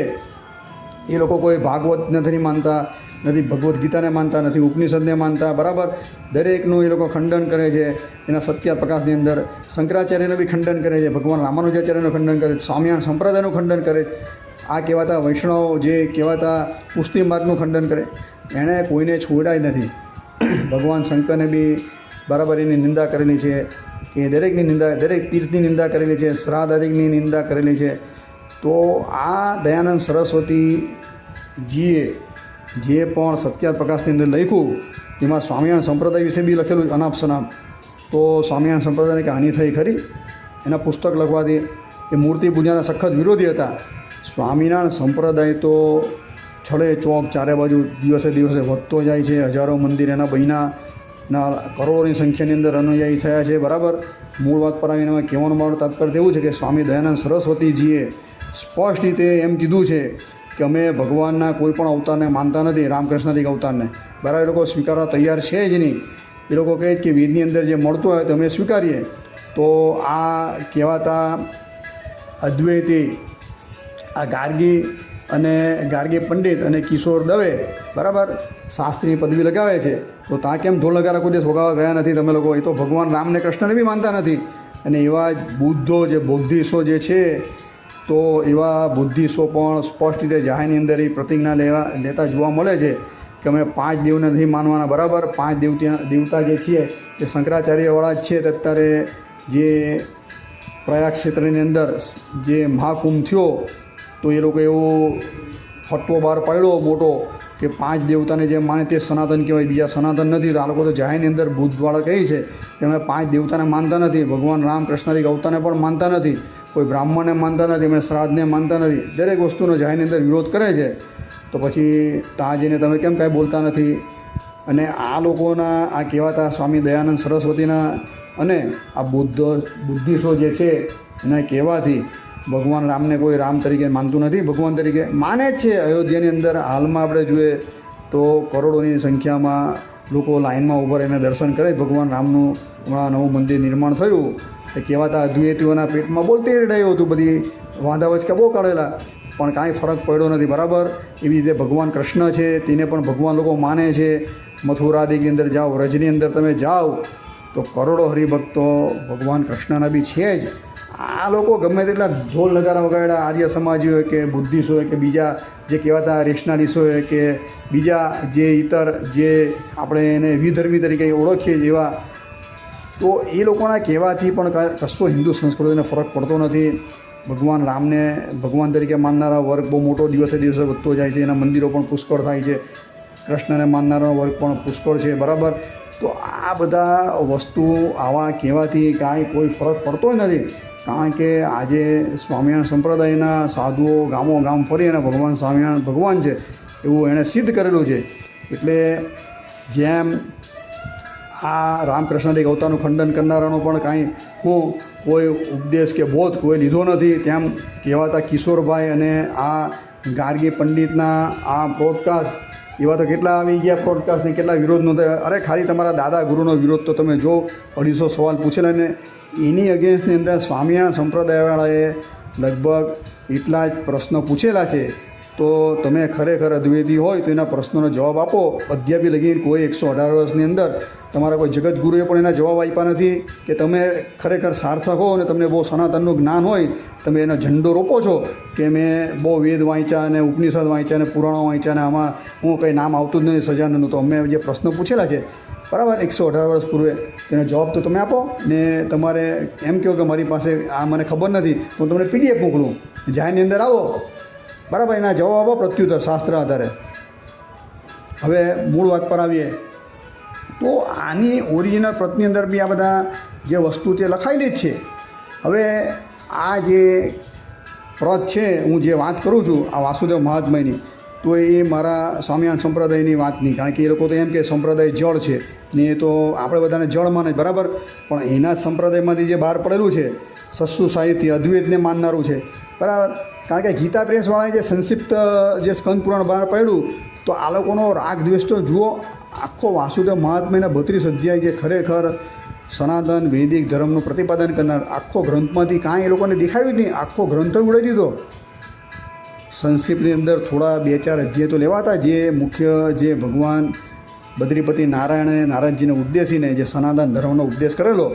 એ લોકો કોઈ ભાગવત નથી માનતા, નથી ભગવદ્ ગીતાને માનતા, નથી ઉપનિષદને માનતા, બરાબર. દરેકનું એ લોકો ખંડન કરે છે. એના સત્યા પ્રકાશની અંદર શંકરાચાર્યનું બી ખંડન કરે છે, ભગવાન રામાનુજાચાર્યનું ખંડન કરે છે, સ્વામિનારાયણ સંપ્રદાયનું ખંડન કરે. આ કહેવાતા વૈષ્ણવ જે કહેવાતા પુષ્ટિ માર્ગનું ખંડન કરે. એણે કોઈને છોડાય નથી. ભગવાન શંકરને બી બરાબર એની નિંદા કરેલી છે, કે દરેકની નિંદા, દરેક તીર્થની નિંદા કરેલી છે, શ્રાદ્ધ આદિકની નિંદા કરેલી છે. તો આ દયાનંદ સરસ્વતીજીએ જે પણ સત્યા પ્રકાશની અંદર લખ્યું એમાં સ્વામિનારાયણ સંપ્રદાય વિશે બી લખેલું અનાપ શનાપ. તો સ્વામિનારાયણ સંપ્રદાયને કે હાનિ થઈ ખરી એના પુસ્તક લખવાથી. એ મૂર્તિ પૂજાના સખત વિરોધી હતા. સ્વામિનારાયણ સંપ્રદાય તો છળે ચોક ચારે બાજુ દિવસે દિવસે વધતો જાય છે. હજારો મંદિર એના બહેના કરોડોની સંખ્યાની અંદર અનુયાયી થયા છે, બરાબર. મૂળ વાત પર આવીને કહેવાનું મારું તાત્પર્ય એવું છે કે સ્વામી દયાનંદ સરસ્વતીજીએ સ્પષ્ટ રીતે એમ કીધું છે કે અમે ભગવાનના કોઈ પણ અવતારને માનતા નથી, રામકૃષ્ણથી અવતારને, બરાબર. એ લોકો સ્વીકારવા તૈયાર છે જ નહીં. એ લોકો કહે કે વેદની અંદર જે મળતું હોય તો અમે સ્વીકારીએ. તો આ કહેવાતા અદ્વૈતી આ ગાર્ગી પંડિત અને કિશોર દવે, બરાબર, શાસ્ત્રીની પદવી લગાવે છે. તો ત્યાં કેમ ઢોલ નગારા કોઈ દિવસ વગાવવા ગયા નથી તમે લોકો? એ તો ભગવાન રામને કૃષ્ણને બી માનતા નથી. અને એવા જ બુદ્ધો જે બૌદ્ધિસો જે છે, તો એવા બુદ્ધિસો પણ સ્પષ્ટ રીતે જાહેરની અંદર એ પ્રતિજ્ઞા લેતા જોવા મળે છે કે અમે 5 દેવને નથી માનવાના, બરાબર. 5 દેવતા જે છીએ તે શંકરાચાર્યવાળા જ છે. અત્યારે જે પ્રયાગ ક્ષેત્રની અંદર જે મહાકુંભ થયો તો એ લોકો એવો ફટવો બહાર પાડ્યો મોટો કે 5 દેવતાને જે માને તે સનાતન કહેવાય, બીજા સનાતન નથી. તો આ લોકો તો જાહેરની અંદર બુદ્ધવાળા કહે છે કે અમે 5 દેવતાને માનતા નથી, ભગવાન રામ કૃષ્ણથી અવતારને પણ માનતા નથી, કોઈ બ્રાહ્મણને માનતા નથી, અમે શ્રાદ્ધને માનતા નથી. દરેક વસ્તુનો જાહેરની અંદર વિરોધ કરે છે. તો પછી ત્યાં જઈને તમે કેમ કાંઈ બોલતા નથી? અને આ લોકોના આ કહેવાતા સ્વામી દયાનંદ સરસ્વતીના અને આ બુદ્ધિસો જે છે એના કહેવાથી ભગવાન રામને કોઈ રામ તરીકે માનતું નથી, ભગવાન તરીકે માને જ છે. અયોધ્યાની અંદર હાલમાં આપણે જોઈએ તો કરોડોની સંખ્યામાં લોકો લાઇનમાં ઊભા રહીને દર્શન કરે. ભગવાન રામનું હમણાં નવું મંદિર નિર્માણ થયું. એ કહેવાતા અદ્વૈતીઓના પેટમાં બોલતી રહ્યું હતું, બધી વાંધા વચકા બહુ કાઢેલા, પણ કાંઈ ફરક પડ્યો નથી, બરાબર. એવી રીતે ભગવાન કૃષ્ણ છે તેને પણ ભગવાન લોકો માને છે. મથુરાદિની અંદર જાઓ, વ્રજની અંદર તમે જાઓ તો કરોડો હરિભક્તો ભગવાન કૃષ્ણના બી છે જ. આ લોકો ગમે તેટલા ઢોલ નગારા વગાડ્યા, આર્ય સમાજી હોય કે બુદ્ધિસ્ટ હોય કે બીજા જે કહેવાતા રેશનાલિસ્ટ હોય કે બીજા જે ઇતર જે આપણે એને વિધર્મી તરીકે ઓળખીએ જેવા, તો એ લોકોના કહેવાથી પણ કશો હિન્દુ સંસ્કૃતિને ફરક પડતો નથી. ભગવાન રામને ભગવાન તરીકે માનનારા વર્ગ બહુ મોટો દિવસે દિવસે વધતો જાય છે. એના મંદિરો પણ પુષ્કળ થાય છે. કૃષ્ણને માનનારા વર્ગ પણ પુષ્કળ છે, બરાબર. તો આ બધા વસ્તુ આવા કહેવાથી કાંઈ કોઈ ફરક પડતો જ નથી. કારણ કે આજે સ્વામિનારાયણ સંપ્રદાયના સાધુઓ ગામો ગામ ફરી અને ભગવાન સ્વામિનારાયણ ભગવાન છે એવું એણે સિદ્ધ કરેલું છે. એટલે જેમ આ રામકૃષ્ણથી અવતારનું ખંડન કરનારાનો પણ કાંઈ કોઈ ઉપદેશ કે બોધ કોઈ લીધો નથી. તેમ કહેવાતા કિશોરભાઈ અને આ ગાર્ગી પંડિતના આ પ્રોડકાસ્ટ એવા તો કેટલા આવી ગયા પ્રોડકાસ્ટને, કેટલા વિરોધ નોંધાય. અરે ખાલી તમારા દાદા ગુરુનો વિરોધ તો તમે જો 250 સવાલ પૂછેલા ને એની અગેન્સ્ટની અંદર સ્વામિનારાયણ સંપ્રદાયવાળાએ લગભગ એટલા જ પ્રશ્નો પૂછેલા છે. તો તમે ખરેખર અદ્વૈતી હોય તો એના પ્રશ્નોનો જવાબ આપો. અદ્યાપી લગી કોઈ 118 વર્ષની અંદર તમારા કોઈ જગતગુરુએ પણ એના જવાબ આપ્યા નથી. કે તમે ખરેખર સાર્થક હો અને તમને બહુ સનાતનનું જ્ઞાન હોય, તમે એનો ઝંડો રોપો છો કે મેં બહુ વેદ વાંચ્યા અને ઉપનિષદ વાંચ્યા અને પુરાણો વાંચ્યા અને આમાં હું કંઈ નામ આવતું જ નથી સજાનંદનું. તો અમે જે પ્રશ્નો પૂછેલા છે બરાબર 118 વર્ષ પૂર્વે, તેનો જવાબ તો તમે આપો. ને તમારે એમ કહો કે મારી પાસે આ મને ખબર નથી, હું તમને PDF મોકલું, જાહેરની અંદર આવો, બરાબર. એના જવાબ આપો પ્રત્યુત્તર શાસ્ત્ર આધારે. હવે મૂળ વાત પર આવીએ તો આની ઓરિજિનલ પ્રતની અંદર બી આ બધા જે વસ્તુ તે લખાયેલી જ છે. હવે આ જે પ્રત છે હું જે વાત કરું છું આ વાસુદેવ મહાત્મ્યની, તો એ મારા સ્વામિનારાયણ સંપ્રદાયની વાત નહીં. કારણ કે એ લોકો તો એમ કે સંપ્રદાય જળ છે ને, એ તો આપણે બધાને જળ માને બરાબર. પણ એના સંપ્રદાયમાંથી જે બહાર પડેલું છે સસ્તું સાહિત્ય અદ્વૈતને માનનારું છે, બરાબર. કારણ કે ગીતા પ્રેસવાળાએ જે સંક્ષિપ્ત જે સ્કંદ પુરાણ બહાર પાડ્યું, તો આ લોકોનો રાગ દ્વેષ તો જુઓ. આખો વાસુદેવ મહાત્મ્યના 32 અધ્યાય જે ખરેખર સનાતન વૈદિક ધર્મનું પ્રતિપાદન કરનાર, આખો ગ્રંથમાંથી કાંઈ એ લોકોને દેખાયું જ નહીં. આખો ગ્રંથ ઉડાવી દીધો. સંક્ષિપ્તની અંદર થોડા 2-4 અધ્યાય તો લેવાતા, જે મુખ્ય જે ભગવાન બદ્રીપતિ નારાયણે નારદજીને ઉદ્દેશીને જે સનાતન ધર્મનો ઉપદેશ કરેલો.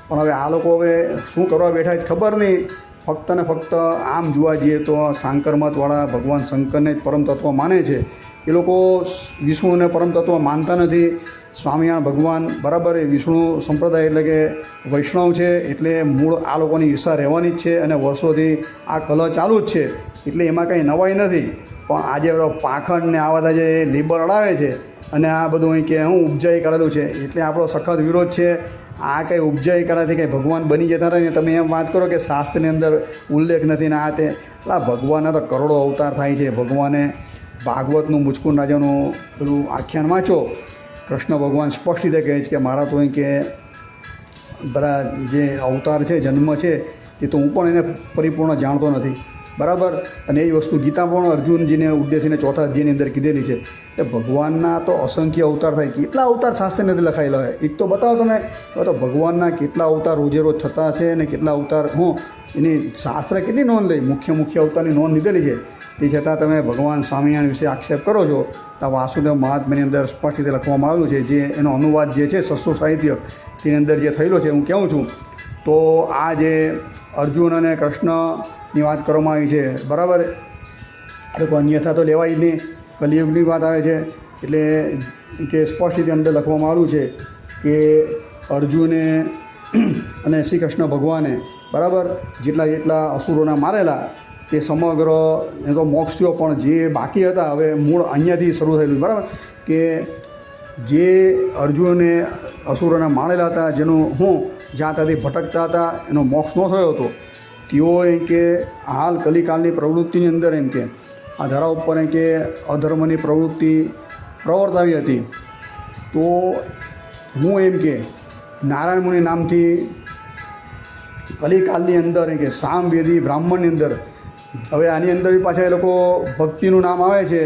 પણ હવે આ લોકો હવે શું કરવા બેઠા છે ખબર નહીં. ફક્ત ને ફક્ત આમ જોવા જઈએ તો સાંકર મતવાળા ભગવાન શંકરને જ પરમ તત્વ માને છે. એ લોકો વિષ્ણુને પરમ તત્વ માનતા નથી. સ્વામિનારાયણ ભગવાન બરાબર એ વિષ્ણુ સંપ્રદાય એટલે કે વૈષ્ણવ છે, એટલે મૂળ આ લોકોની ઈર્ષા રહેવાની જ છે અને વર્ષોથી આ કલહ ચાલુ જ છે, એટલે એમાં કંઈ નવાઈ નથી. પણ આજે પાખંડ ને આ બધા જે લેબર અડાવે છે અને આ બધું અહીં કે હું ઉપજાઈ કરેલું છે, એટલે આપણો સખત વિરોધ છે. આ કંઈ ઉપજાઈ કરાથી કંઈ ભગવાન બની જતા રહે ને તમે એમ વાત કરો કે શાસ્ત્રની અંદર ઉલ્લેખ નથી ને આ તે. આ ભગવાનના તો કરોડો અવતાર થાય છે. ભગવાને ભાગવતનું મુચકુંદ રાજાનું પેલું આખ્યાન વાંચો, કૃષ્ણ ભગવાન સ્પષ્ટ રીતે કહે છે કે મારા તો અહીં કે બધા જે અવતાર છે, જન્મ છે, તે તો હું પણ એને પરિપૂર્ણ જાણતો નથી, બરાબર. અને એ વસ્તુ ગીતા પણ અર્જુનજીને ઉદ્દેશીને 4થા અધ્યાયની અંદર કીધેલી છે કે ભગવાનના તો અસંખ્ય અવતાર થાય. કેટલા અવતાર શાસ્ત્ર નથી લખાયેલા હોય, એક તો બતાવો તમે. તો ભગવાનના કેટલા અવતાર રોજે રોજ થતા હશે અને કેટલા અવતાર એની શાસ્ત્ર કેટલી નોંધ લઈ, મુખ્ય અવતારની નોંધ લીધેલી છે. તે છતાં તમે ભગવાન સ્વામિનારાયણ વિશે આક્ષેપ કરો છો. તો વાસુદેવ મહાત્મ્યની અંદર સ્પષ્ટ રીતે લખવામાં આવ્યું છે, જે એનો અનુવાદ જે છે સસ્તો સાહિત્ય તેની અંદર જે થયેલો છે, હું કહું છું. તો આ જે અર્જુન અને કૃષ્ણની વાત કરવામાં આવી છે, બરાબર, એ લોકો અન્યથા તો લેવાય જ નહીં. કલિયુગની વાત આવે છે એટલે કે સ્પષ્ટ રીતે અંદર લખવામાં આવ્યું છે કે અર્જુને અને શ્રી કૃષ્ણ ભગવાને બરાબર જેટલા અસુરોના મારેલા તે સમગ્ર એ તો મોક્ષ થયો, પણ જે બાકી હતા હવે મૂળ અહીંયાથી શરૂ થયેલું, બરાબર. કે જે અર્જુને અસુરોના મારેલા હતા, જેનું જ્યાં ત્યાંથી ભટકતા હતા, એનો મોક્ષ ન થયો હતો, તેઓ એમ કે હાલ કલિકાલની પ્રવૃત્તિની અંદર એમ કે આ ધરા ઉપર એમ કે અધર્મની પ્રવૃત્તિ પ્રવર્તાવી હતી. તો હું એમ કે નારાયણ મુનિ નામથી કલિકાલની અંદર એમ કે સામવેદી બ્રાહ્મણની અંદર, હવે આની અંદર બી પાછા એ લોકો ભક્તિનું નામ આવે છે,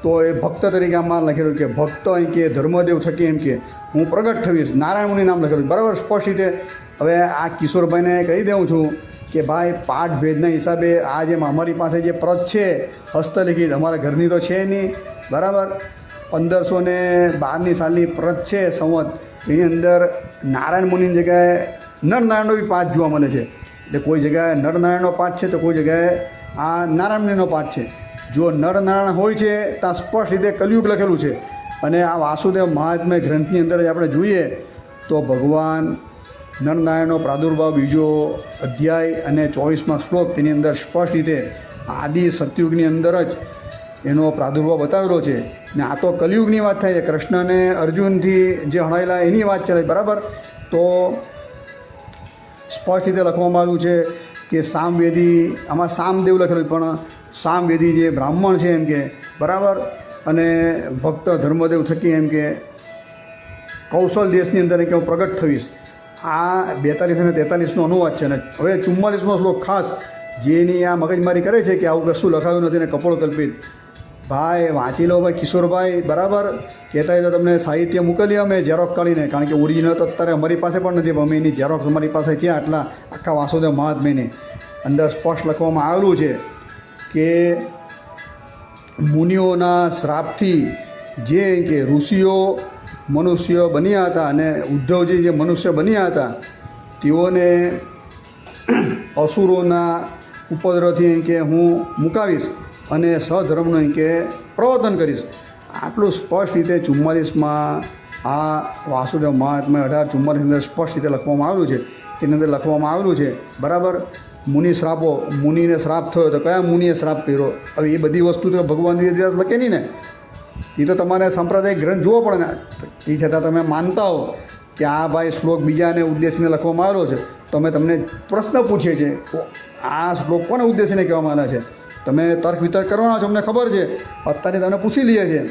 તો એ ભક્ત તરીકે આમાં લખેલું કે ભક્ત એમ કે ધર્મદેવ થકી એમ કે હું પ્રગટ થઈશ, નારાયણ મુનિ નામ લખેલું, બરાબર, સ્પષ્ટ રીતે. હવે આ કિશોરભાઈને કહી દઉં છું કે ભાઈ પાઠ ભેદના હિસાબે આ જે અમારી પાસે જે પ્રત છે હસ્તલિખિત, અમારા ઘરની તો છે નહીં, બરાબર, 1512ની સાલની પ્રત છે સંવત, એની અંદર નારાયણ મુનિની જગ્યાએ નરનારાયણનો બી પાઠ જોવા મળે છે. એટલે કોઈ જગ્યાએ નરનારાયણનો પાઠ છે તો કોઈ જગ્યાએ આ નારાયણ મુનિનો પાઠ છે. જો નરનારાયણ હોય છે ત્યાં સ્પષ્ટ રીતે કલિયુગ લખેલું છે. અને આ વાસુદેવ મહાત્મ્ય ગ્રંથની અંદર આપણે જોઈએ તો ભગવાન નરનારાયણનો પ્રાદુર્ભાવ 2જો અધ્યાય અને 24મા શ્લોક, તેની અંદર સ્પષ્ટ રીતે આદિ સતયુગની અંદર જ એનો પ્રાદુર્ભાવ બતાવેલો છે. ને આ તો કલિયુગની વાત થાય છે, કૃષ્ણને અર્જુનથી જે હણાયેલા એની વાત ચાલે, બરાબર. તો સ્પષ્ટ રીતે લખવામાં આવ્યું છે કે સામવેદી, આમાં સામદેવ લખેલું, પણ સામવેદી જે બ્રાહ્મણ છે એમ કે બરાબર, અને ભક્ત ધર્મદેવ થકી એમ કે કૌશલ દેશની અંદર કે હું પ્રગટ થઈશ. આ 42 અને 43નો અનુવાદ છે. અને હવે 44મો શ્લોક ખાસ જેની આ મગજમારી કરે છે કે આવું કશું લખાયું નથી ને કપોળ કલ્પિત, ભાઈ વાંચી લો ભાઈ કિશોરભાઈ, બરાબર. કહેતા હોય તો તમને સાહિત્ય મોકલીએ અમે ઝેરોક્ષ કાઢીને, કારણ કે ઓરિજિનલ તો અત્યારે અમારી પાસે પણ નથી, અમે એની ઝેરોક્ષ અમારી પાસે છે. આટલા આખા વાસુદેવ મહાત્મ્યની અંદર સ્પષ્ટ લખવામાં આવેલું છે કે મુનિઓના શ્રાપથી જે કે ઋષિઓ મનુષ્ય બન્યા હતા અને ઉદ્ધવજી જે મનુષ્ય બન્યા હતા તેઓને અસુરોના ઉપદ્રવથી કે હું મુકાવીશ અને સધર્મનું કે પ્રવર્તન કરીશ. આટલું સ્પષ્ટ રીતે 44માં આ વાસુદેવ મહાત્મ્ય 1844 અંદર સ્પષ્ટ રીતે લખવામાં આવેલું છે. તેની અંદર લખવામાં આવેલું છે, બરાબર. મુનિ શ્રાપો, મુનિને શ્રાપ થયો તો કયા મુનિએ શ્રાપ કર્યો, હવે એ બધી વસ્તુ તો ભગવાન ઇતિહાસ લખે નહીં ને, એ તો તમારે સાંપ્રદાયિક ગ્રંથ જોવો પડે ને. એ છતાં તમે માનતા હો કે આ ભાઈ શ્લોક બીજાને ઉદ્દેશીને લખવામાં આવેલો છે, તો અમે તમને પ્રશ્ન પૂછીએ છીએ આ શ્લોક કોને ઉદ્દેશીને કહેવામાં આવ્યા છે. તમે તર્ક વિતર્ક કરવાના છો, અમને ખબર છે, અત્યારે તમને પૂછી લઈએ છીએ.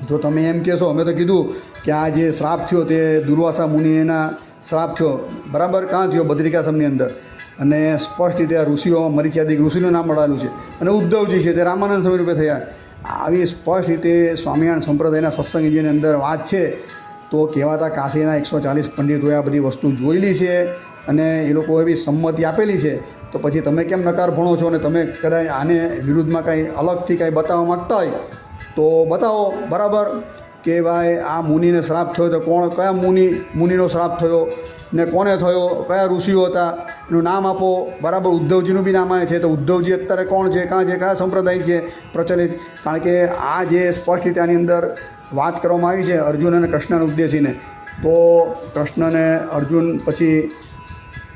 જો તમે એમ કહેશો અમે તો કીધું કે આ જે શ્રાપ થયો તે દુર્વાસા મુનિના શ્રાપ થયો, બરાબર, કાં થયો? બદ્રિકાશ્રમની અંદર. અને સ્પષ્ટ રીતે આ ઋષિઓ મરીચાદિક ઋષિનું નામ મળાયેલું છે, અને ઉદ્ધવજી છે તે રામાનંદ સ્વામી રૂપે થયા. આવી સ્પષ્ટ રીતે સ્વામિનારાયણ સંપ્રદાયના સત્સંગજીની અંદર વાત છે. તો કહેવાતા કાશીના 140 પંડિતોએ આ બધી વસ્તુ જોયેલી છે અને એ લોકો એવી સંમતિ આપેલી છે. તો પછી તમે કેમ નકાર ભણો છો અને તમે કદાચ આને વિરુદ્ધમાં કાંઈ અલગથી કાંઈ બતાવવા માગતા હોય તો બતાવો, બરાબર, કે ભાઈ આ મુનિને શ્રાપ થયો તો કયા મુનિનો શ્રાપ થયો ને કોને થયો, કયા ઋષિઓ હતા, એનું નામ આપો, બરાબર. ઉદ્ધવજીનું બી નામ આવે છે, તો ઉદ્ધવજી અત્યારે કોણ છે, કાં છે, કયા સંપ્રદાય છે પ્રચલિત, કારણ કે આ જે સ્પષ્ટ રીતે આની અંદર વાત કરવામાં આવી છે અર્જુન અને કૃષ્ણને ઉદ્દેશીને, તો કૃષ્ણને અર્જુન પછી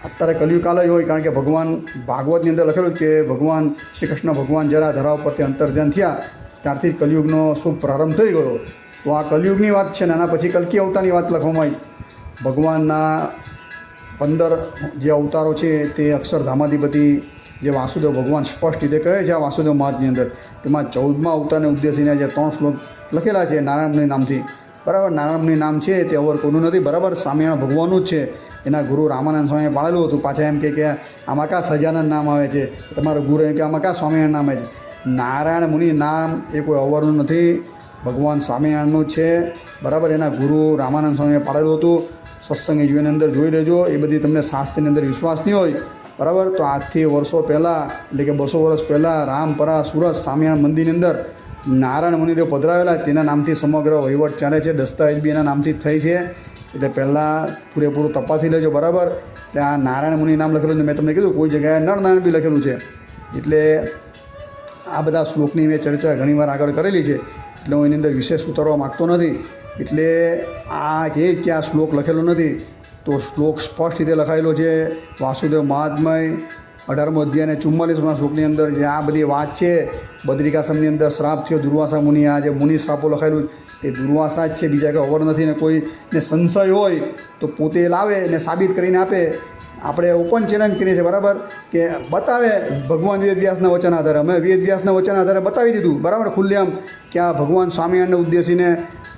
અત્યારે કલિયુગકાલ જ હોય, કારણ કે ભગવાન ભાગવતની અંદર લખેલું કે ભગવાન શ્રી કૃષ્ણ ભગવાન જરા ધરા ઉપરથી અંતર્ધ્યાન થયા ત્યારથી કલિયુગનો શુભ પ્રારંભ થઈ ગયો. તો આ કલિયુગની વાત છે ને આના પછી કલ્કી અવતારની વાત લખવામાં આવી. ભગવાનના 15 જે અવતારો છે તે અક્ષરધામાધિપતિ જે વાસુદેવ ભગવાન સ્પષ્ટ રીતે કહે છે આ વાસુદેવ મહાત્મ્યની અંદર, તેમાં 14મા અવતારને ઉદ્દેશીને જે 3 શ્લોક લખેલા છે નારાયણમુનિ નામથી, બરાબર. નારાયણમુનિ નામ છે તે અવર કોનું નથી, બરાબર, સ્વામિનારાયણ ભગવાનનું જ છે. એના ગુરુ રામાનંદ સ્વામીએ પાડેલું હતું. પાછા એમ કે આમાં કા સજાનંદ નામ આવે છે, તમારું ગુરુ એમ કે આમાં કા સ્વામિનારાયણ નામ આવે છે. નારાયણ મુનિ નામ એ કોઈ અવરનું નથી, ભગવાન સ્વામિનારાયણનું જ છે, બરાબર. એના ગુરુ રામાનંદ સ્વામીએ પાડેલું હતું. સત્સંગી જીવનની અંદર જોઈ લેજો, એ બધી તમને શાસ્ત્રની અંદર વિશ્વાસ નહીં હોય, બરાબર. તો આજથી વર્ષો પહેલાં એટલે કે 200 વર્ષ પહેલાં રામપરા સુરત સ્વામિનારાયણ મંદિરની અંદર નારાયણ મુનિદેવ પધરાવેલા, તેના નામથી સમગ્ર વહીવટ ચાલે છે. દસ્તાવેજ બી એના નામથી જ થઈ છે, એટલે પહેલાં પૂરેપૂરું તપાસી લેજો, બરાબર. એટલે આ નારાયણ મુનિ નામ લખેલું છે. મેં તમને કીધું કોઈ જગ્યાએ નરનારાયણ બી લખેલું છે. એટલે આ બધા શ્લોકની મેં ચર્ચા ઘણીવાર આગળ કરેલી છે, એટલે હું એની અંદર વિશેષ ઉતરવા માગતો નથી. એટલે આ કે આ શ્લોક લખેલો નથી, તો શ્લોક સ્પષ્ટ રીતે લખાયેલો છે વાસુદેવ મહાત્મય 18મો અધ્યાય અને 44મા શ્લોકની અંદર જે આ બધી વાત છે. બદ્રિકાશ્રમની અંદર શ્રાપ થયો દુર્વાસા મુનિ, આ જે મુનિ શ્રાપો લખાયેલું એ દુર્વાસા જ છે, બીજા કંઈ અવર નથી. ને કોઈને સંશય હોય તો પોતે લાવે ને સાબિત કરીને આપે. આપણે ઓપન ચેલેન્જ કરીએ છીએ, બરાબર, કે બતાવે ભગવાન વેદવ્યાસના વચન આધારે. અમે વેદવ્યાસના વચન આધારે બતાવી દીધું, બરાબર, ખુલ્લેઆમ કે આ ભગવાન સ્વામિનારાયણને ઉદ્દેશીને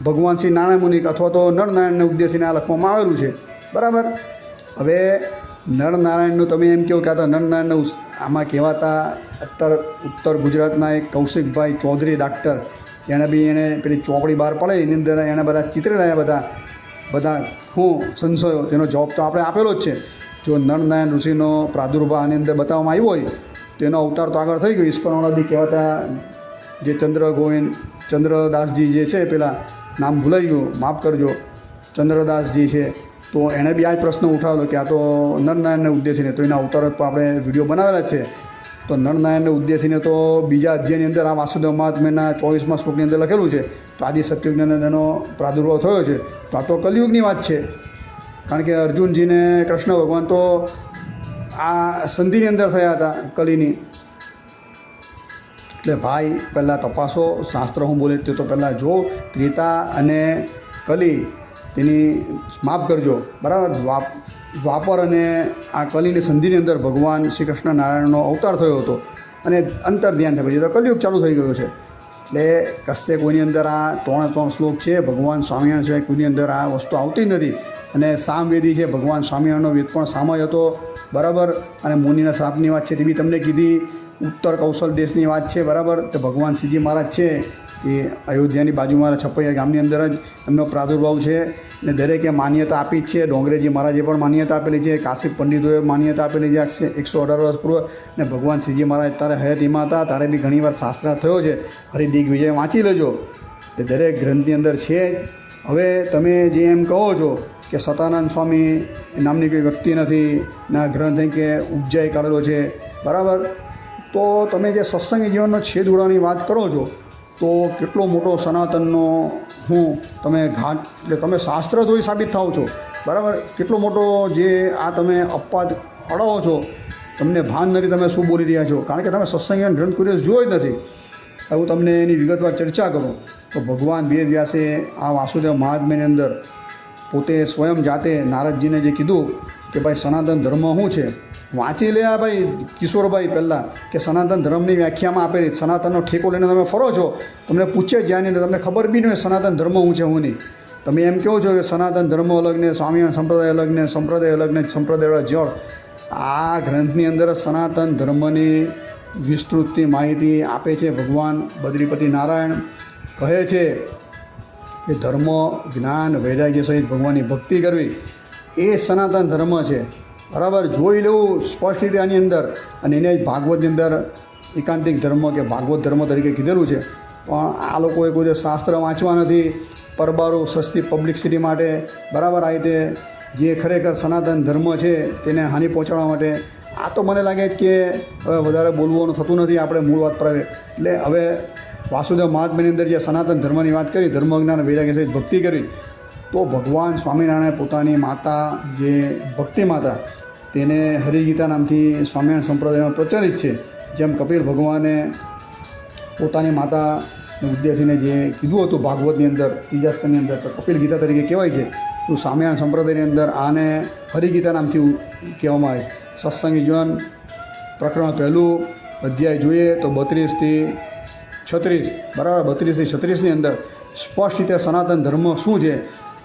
ભગવાન શ્રી નારાયણ મુનિ અથવા તો નરનારાયણને ઉદ્દેશીને આ લખવામાં આવેલું છે, બરાબર. હવે નરનારાયણનું તમે એમ કહો કે આ તો નરનારાયણનું આમાં કહેવાતા અત્યારે ઉત્તર ગુજરાતના એક કૌશિકભાઈ ચૌધરી ડાક્ટર, એણે પેલી ચોપડી બહાર પડે એની અંદર એણે બધા ચિત્ર લાવ્યા, બધા હું સંશયો, તેનો જવાબ તો આપણે આપેલો જ છે. જો નરનારાયણ ઋષિનો પ્રાદુર્ભાવ આની અંદર બતાવવામાં આવ્યો હોય તો એનો અવતાર તો આગળ થઈ ગયો. ઈશ્વરવાળા બી કહેવાતા જે ચંદ્રદાસજી જે છે, પેલા નામ ભૂલાઈ ગયું, માફ કરજો, ચંદ્રદાસજી છે, તો એણે બી આ જ પ્રશ્ન ઉઠાવેલો કે આ તો નરનારાયણને ઉદ્દેશીને, તો એના અવતાર તો આપણે વિડીયો બનાવેલા જ છે. તો નરનારાયણને ઉદ્દેશીને તો બીજા અધ્યાયની અંદર આ વાસુદેવ મહાત્મ્યના 24મા શ્લોકની અંદર લખેલું છે. તો આદિ સત્યુગને એનો પ્રાદુર્ભાવ થયો છે, તો આ તો કલિયુગની વાત છે. કારણ કે અર્જુનજીને કૃષ્ણ ભગવાન તો આ સંધિની અંદર થયા હતા કલીની. એટલે ભાઈ પહેલાં તપાસો, શાસ્ત્ર હું બોલે તે તો પહેલાં જો. ત્રેતા અને કલી તેની માફ કરજો, બરાબર. દ્વાપર અને આ કલીની સંધિની અંદર ભગવાન શ્રી કૃષ્ણ નારાયણનો અવતાર થયો હતો અને અંતર્ધ્યાન થયા પછી તો કલિયુગ ચાલુ થઈ ગયો છે. એટલે કશે કોઈની અંદર આ 3 શ્લોક છે, ભગવાન સ્વામિનારાયણ સિવાય કોઈની અંદર આ વસ્તુ આવતી નથી. અને સામવેદી છે, ભગવાન સ્વામિનારાયણનો વેદ પણ સામય હતો, બરાબર. અને મુનિના શ્રાપની વાત છે તે બી તમને કીધી. ઉત્તર કૌશલ દેશની વાત છે, બરાબર. તો ભગવાન શ્રીજી મહારાજ છે એ અયોધ્યાની બાજુમાં છપૈયા ગામની અંદર જ એમનો પ્રાદુર્ભાવ છે. અને દરેકે માન્યતા આપી જ છે. ડોંગરેજી મહારાજે પણ માન્યતા આપેલી છે, કાશી પંડિતોએ માન્યતા આપેલી છે 118 વર્ષ પૂર્વ. અને ભગવાન શ્રીજી મહારાજ તારે હયાતીમાં હતા ત્યારે બી ઘણીવાર શાસ્ત્રાર્થ થયો છે. હરિદિગ્વિજય વાંચી લેજો, એ દરેક ગ્રંથની અંદર છે. હવે તમે જે એમ કહો છો કે સતાનંદ સ્વામી નામની કોઈ વ્યક્તિ નથી, ના ગ્રંથ કે ઉપજાય કાઢેલો છે, બરાબર. તો તમે જે સત્સંગી જીવનનો છેદ ઉડાવવાની વાત કરો છો, તો કેટલો મોટો સનાતનનો તમે ઘાટ, એટલે તમે શાસ્ત્ર જોઈ સાબિત થાઓ છો, બરાબર. કેટલો મોટો જે આ તમે અપવાદ અડાવો છો, તમને ભાન નથી તમે શું બોલી રહ્યા છો, કારણ કે તમે સત્સંગી ગ્રંથ કોઈ જોયો જ નથી. હું તમને એની વિગતવાર ચર્ચા કરું તો ભગવાન વેદવ્યાસે આ વાસુદેવ મહાત્મ્યની અંદર પોતે સ્વયં જાતે નારદજીને જે કીધું કે ભાઈ સનાતન ધર્મ શું છે, વાંચી લે ભાઈ કિશોરભાઈ પહેલાં, કે સનાતન ધર્મની વ્યાખ્યામાં આપેલી. સનાતનનો ઠેકો લઈને તમે ફરો છો, તમને પૂછે જ જાય નહીં, તમને ખબર બી નહીં હોય સનાતન ધર્મ શું છે શું નહીં. તમે એમ કહો છો કે સનાતન ધર્મ અલગ ને સ્વામિનારાયણ સંપ્રદાય અલગ ને સંપ્રદાય અલગ ને સંપ્રદાય જળ. આ ગ્રંથની અંદર સનાતન ધર્મની વિસ્તૃતની માહિતી આપે છે ભગવાન બદ્રીપતિ નારાયણ. કહે છે કે ધર્મ, જ્ઞાન, વૈરાગ્ય સહિત ભગવાનની ભક્તિ કરવી એ સનાતન ધર્મ છે. બરાબર જોઈ લેવું સ્પષ્ટ રીતે આની અંદર, અને એને જ ભાગવતની અંદર એકાંતિક ધર્મ કે ભાગવત ધર્મ તરીકે કીધેલું છે. પણ આ લોકોએ કોઈ શાસ્ત્ર વાંચવા નથી, પરબારું સસ્તી પબ્લિસિટી માટે, બરાબર આ રીતે જે ખરેખર સનાતન ધર્મ છે તેને હાનિ પહોંચાડવા માટે. આ તો મને લાગે છે કે હવે વધારે બોલવાનું થતું નથી, આપણે મૂળ વાત પર આવે. એટલે હવે વાસુદેવ મહાત્મ્યની અંદર જે સનાતન ધર્મની વાત કરી, ધર્મજ્ઞાન વૈરાગ્ય સહિત ભક્તિ કરી, તો ભગવાન સ્વામિનારાયણે પોતાની માતા જે ભક્તિ માતા તેને હરિગીતા નામથી સ્વામિનારાયણ સંપ્રદાયમાં પ્રચલિત છે. જેમ કપિલ ભગવાને પોતાની માતાને ઉદ્દેશીને જે કીધું હતું ભાગવતની અંદર ત્રીજા સ્કંદની અંદર, તો કપિલ ગીતા તરીકે કહેવાય છે. તો સ્વામિનારાયણ સંપ્રદાયની અંદર આને હરિગીતા નામથી કહેવામાં આવે છે. સત્સંગી જીવન પ્રકરણ 1 અધ્યાય જોઈએ તો 32 થી 36, બરાબર 32 થી 36ની અંદર સ્પષ્ટ રીતે સનાતન ધર્મ શું છે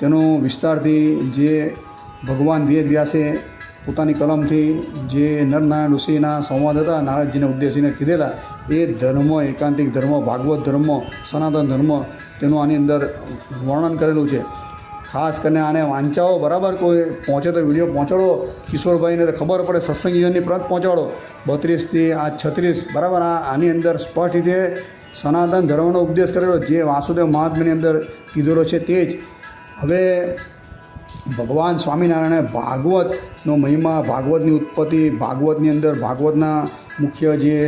તેનું વિસ્તારથી જે ભગવાન વેદ વ્યાસે પોતાની કલમથી જે નરનારાયણ ઋષિના સંવાદ હતા નારદજીને ઉદ્દેશીને કીધેલા, એ ધર્મ, એકાંતિક ધર્મ, ભાગવત ધર્મ, સનાતન ધર્મ, તેનું આની અંદર વર્ણન કરેલું છે. ખાસ કરીને આને વાંચાવો, બરાબર કોઈ પહોંચે તો વિડીયો પહોંચાડો કિશોરભાઈને, તો ખબર પડે સત્સંગ જીવનની પ્રત પહોંચાડો. 32 થી 36, બરાબર આની અંદર સ્પષ્ટ રીતે સનાતન ધર્મનો ઉપદેશ કરેલો, જે વાસુદેવ મહાત્મ્યની અંદર કીધેલો છે તે જ. હવે ભગવાન સ્વામિનારાયણે ભાગવતનો મહિમા, ભાગવતની ઉત્પત્તિ, ભાગવતની અંદર ભાગવતના મુખ્ય જે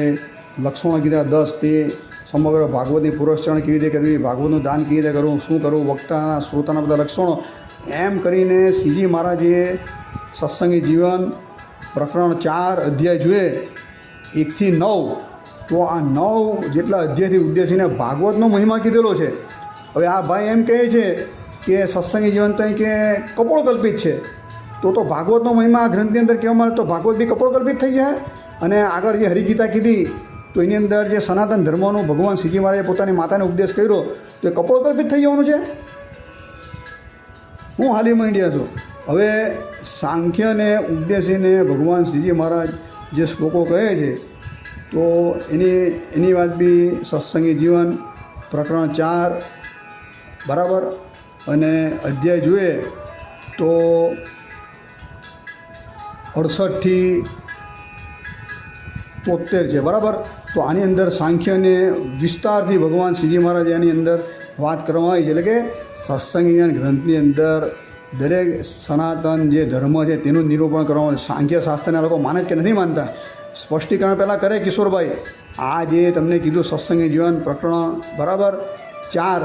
લક્ષણો કીધા 10, તે સમગ્ર ભાગવતની પુરસ્ચરણ કેવી રીતે કરવી, ભાગવતનું દાન કેવી રીતે કરવું, શું કરવું, વક્તાના શ્રોતાના બધા લક્ષણો, એમ કરીને શ્રીજી મહારાજે સત્સંગી જીવન પ્રકરણ 4 અધ્યાય જોઈએ 1 થી 9, તો આ 9 જેટલા અધ્યાયથી ઉદ્દેશીને ભાગવતનો મહિમા કીધેલો છે. હવે આ ભાઈ એમ કહે છે કે સત્સંગી જીવન તો કે કપોળકલ્પિત છે, તો ભાગવતનો મહિમા ગ્રંથની અંદર કહેવામાં આવે તો ભાગવત બી કપોળકલ્પિત થઈ જાય. અને આગળ જે હરિગીતા કીધી તો એની અંદર જે સનાતન ધર્મનું ભગવાન શ્રીજી મહારાજે પોતાની માતાને ઉપદેશ કર્યો તો એ કપોળકલ્પિત થઈ જવાનું છે. હું હાલી માંડ્યા છું. હવે સાંખ્યને ઉદ્દેશીને ભગવાન શ્રીજી મહારાજ જે શ્લોકો કહે છે, તો એની વાત બી સત્સંગી જીવન પ્રકરણ 4, બરાબર, અને અધ્યાય જોઈએ તો 68 થી 73 છે, બરાબર. તો આની અંદર સાંખ્યને વિસ્તારથી ભગવાન શ્રીજી મહારાજે આની અંદર વાત કરવામાં આવી છે. એટલે કે સત્સંગી જ્ઞાન ગ્રંથની અંદર દરેક સનાતન જે ધર્મ છે તેનું નિરૂપણ કરવામાં. સાંખ્ય શાસ્ત્રના લોકો માને જ કે નથી માનતા, સ્પષ્ટીકરણ પહેલાં કરે કિશોરભાઈ. આ જે તમને કીધું સત્સંગી જીવન પ્રકરણ, બરાબર 4,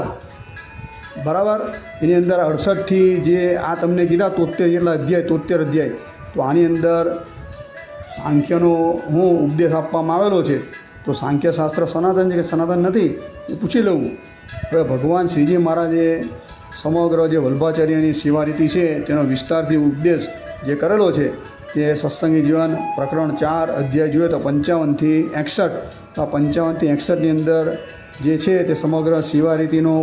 બરાબર, એની અંદર 68 થી જે આ તમને કીધા 73 જેટલા અધ્યાય, 73 અધ્યાય, તો આની અંદર સાંખ્યનો હું ઉપદેશ આપવામાં આવેલો છે. તો સાંખ્ય શાસ્ત્ર સનાતન છે કે સનાતન નથી એ પૂછી લેવું. હવે ભગવાન શ્રીજી મહારાજે સમગ્ર જે વલ્ભાચાર્યની સેવા રીતિ છે તેનો વિસ્તારથી ઉપદેશ જે કરેલો છે તે સત્સંગી જીવન પ્રકરણ 4 અધ્યાય જોઈએ તો 55 થી 61. તો આ 55 થી 61ની અંદર જે છે તે સમગ્ર સેવા રીતિનો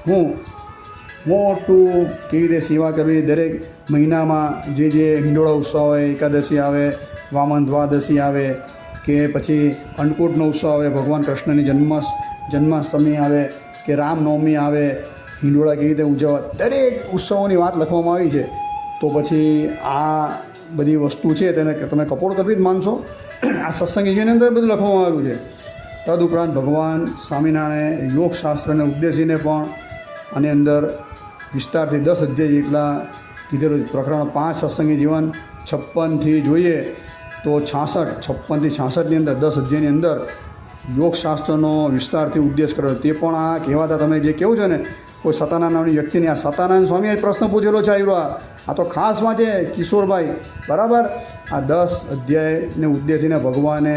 હું મોટું કેવી રીતે સેવા કરવી, દરેક મહિનામાં જે હિંડોળા ઉત્સવ આવે, એકાદશી આવે, વામન દ્વાદશી આવે, કે પછી અન્નકૂટનો ઉત્સવ આવે, ભગવાન કૃષ્ણની જન્માષ્ટમી આવે, કે રામનવમી આવે, હિંડોળા કેવી રીતે ઉજવવા, દરેક ઉત્સવોની વાત લખવામાં આવી છે. તો પછી આ બધી વસ્તુ છે તેને તમે કપોળકલ્પિત માનશો? આ સત્સંગી જીવનની અંદર બધું લખવામાં આવ્યું છે. તદુપરાંત ભગવાન સ્વામિનારાયણે યોગશાસ્ત્રને ઉદ્દેશીને પણ આની અંદર વિસ્તારથી 10 અધ્યાય જેટલા કીધેલું. પ્રકરણ 5 સત્સંગી જીવન 56 થી જોઈએ તો 56 થી 66ની અંદર 10 અધ્યાયની અંદર યોગશાસ્ત્રનો વિસ્તારથી ઉદ્દેશ કર્યો. તે પણ આ કહેવાતા તમે જે કહો છો ને કોઈ સતાનંદ નામની વ્યક્તિની, આ સતાનંદ સ્વામીએ પ્રશ્ન પૂછેલો છે આ તો ખાસ વાંચે કિશોરભાઈ, બરાબર. આ 10 અધ્યાયને ઉદ્દેશીને ભગવાને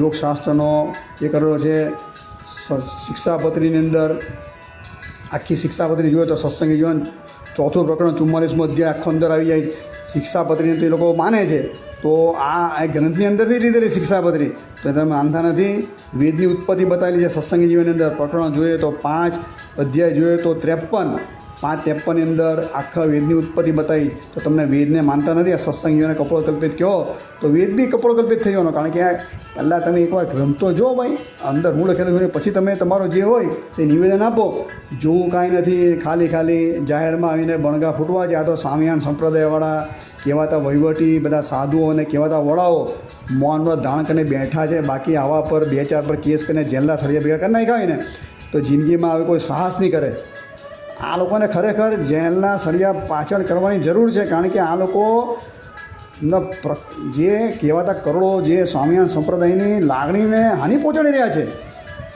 યોગશાસ્ત્રનો એ કરેલો છે. શિક્ષાપત્રીની અંદર આખી શિક્ષાપત્રી જોઈએ તો સત્સંગી જીવન 4થું પ્રકરણ 44મો અધ્યાય આખો અંદર આવી જાય. શિક્ષાપત્રીને તો એ લોકો માને છે, તો આ ગ્રંથની અંદરથી લીધેલી શિક્ષાપત્રી તો તમે માનતા નથી. વેદની ઉત્પત્તિ બતાવેલી છે સત્સંગી જીવનની અંદર. પ્રકરણ જોઈએ તો 5 અધ્યાય જોઈએ તો 53, 553ની અંદર આખા વેદની ઉત્પત્તિ બતાવી. તો તમને વેદને માનતા નથી, આ સત્સંગીઓને કપોળકલ્પિત કહો તો વેદ બી કપોળકલ્પિત થઈ જવાનો. કારણ કે પહેલાં તમે એકવાર ગ્રંથો જો ભાઈ, અંદર હું લખેલું હોય, પછી તમે તમારો જે હોય તે નિવેદન આપો. જોવું કાંઈ નથી, ખાલી જાહેરમાં આવીને બણગા ફૂટવા છે. આ તો સામિયાણ સંપ્રદાયવાળા કહેવાતા વહીવટી બધા સાધુઓ અને કહેવાતા વડાઓ મૌનવ્રત ધારણ કરીને બેઠા છે. બાકી આવા પર 2-4 પર કેસ કરીને જેલના સળિયા ભેગા કરી નાખ્યા હોય ને તો જિંદગીમાં હવે કોઈ સાહસ નહીં કરે. આ લોકોને ખરેખર જેલના સળિયા પાછળ કરવાની જરૂર છે. કારણ કે આ લોકો જે કહેવાતા કરોડો જે સ્વામિનારાયણ સંપ્રદાયની લાગણીને હાનિ પહોંચાડી રહ્યા છે.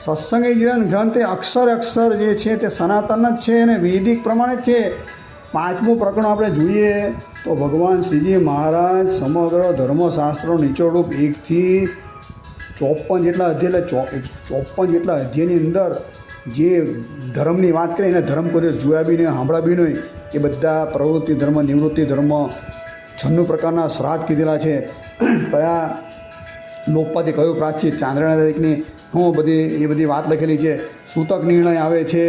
સત્સંગી જીવન ગ્રંથ એ અક્ષર જે છે તે સનાતન જ છે અને વૈદિક પ્રમાણે જ છે. 5મું પ્રકરણ આપણે જોઈએ તો ભગવાન શ્રીજી મહારાજ સમગ્ર ધર્મશાસ્ત્રો નિચોડરૂપ 1થી 54 જેટલા અધ્યાય, એટલે 54 જેટલા અધ્યાયની અંદર જે ધર્મની વાત કરી એને ધર્મ કર્યો જોયા બી નહીં, સાંભળ્યા બી નહીં. એ બધા પ્રવૃત્તિ ધર્મ, નિવૃત્તિ ધર્મ, 96 પ્રકારના શ્રાદ્ધ કીધેલા છે. કયા લોકપાથી કયું પ્રાચીન ચાંદ્રણા તારીખની એ બધી વાત લખેલી છે. સૂતક નિર્ણય આવે છે.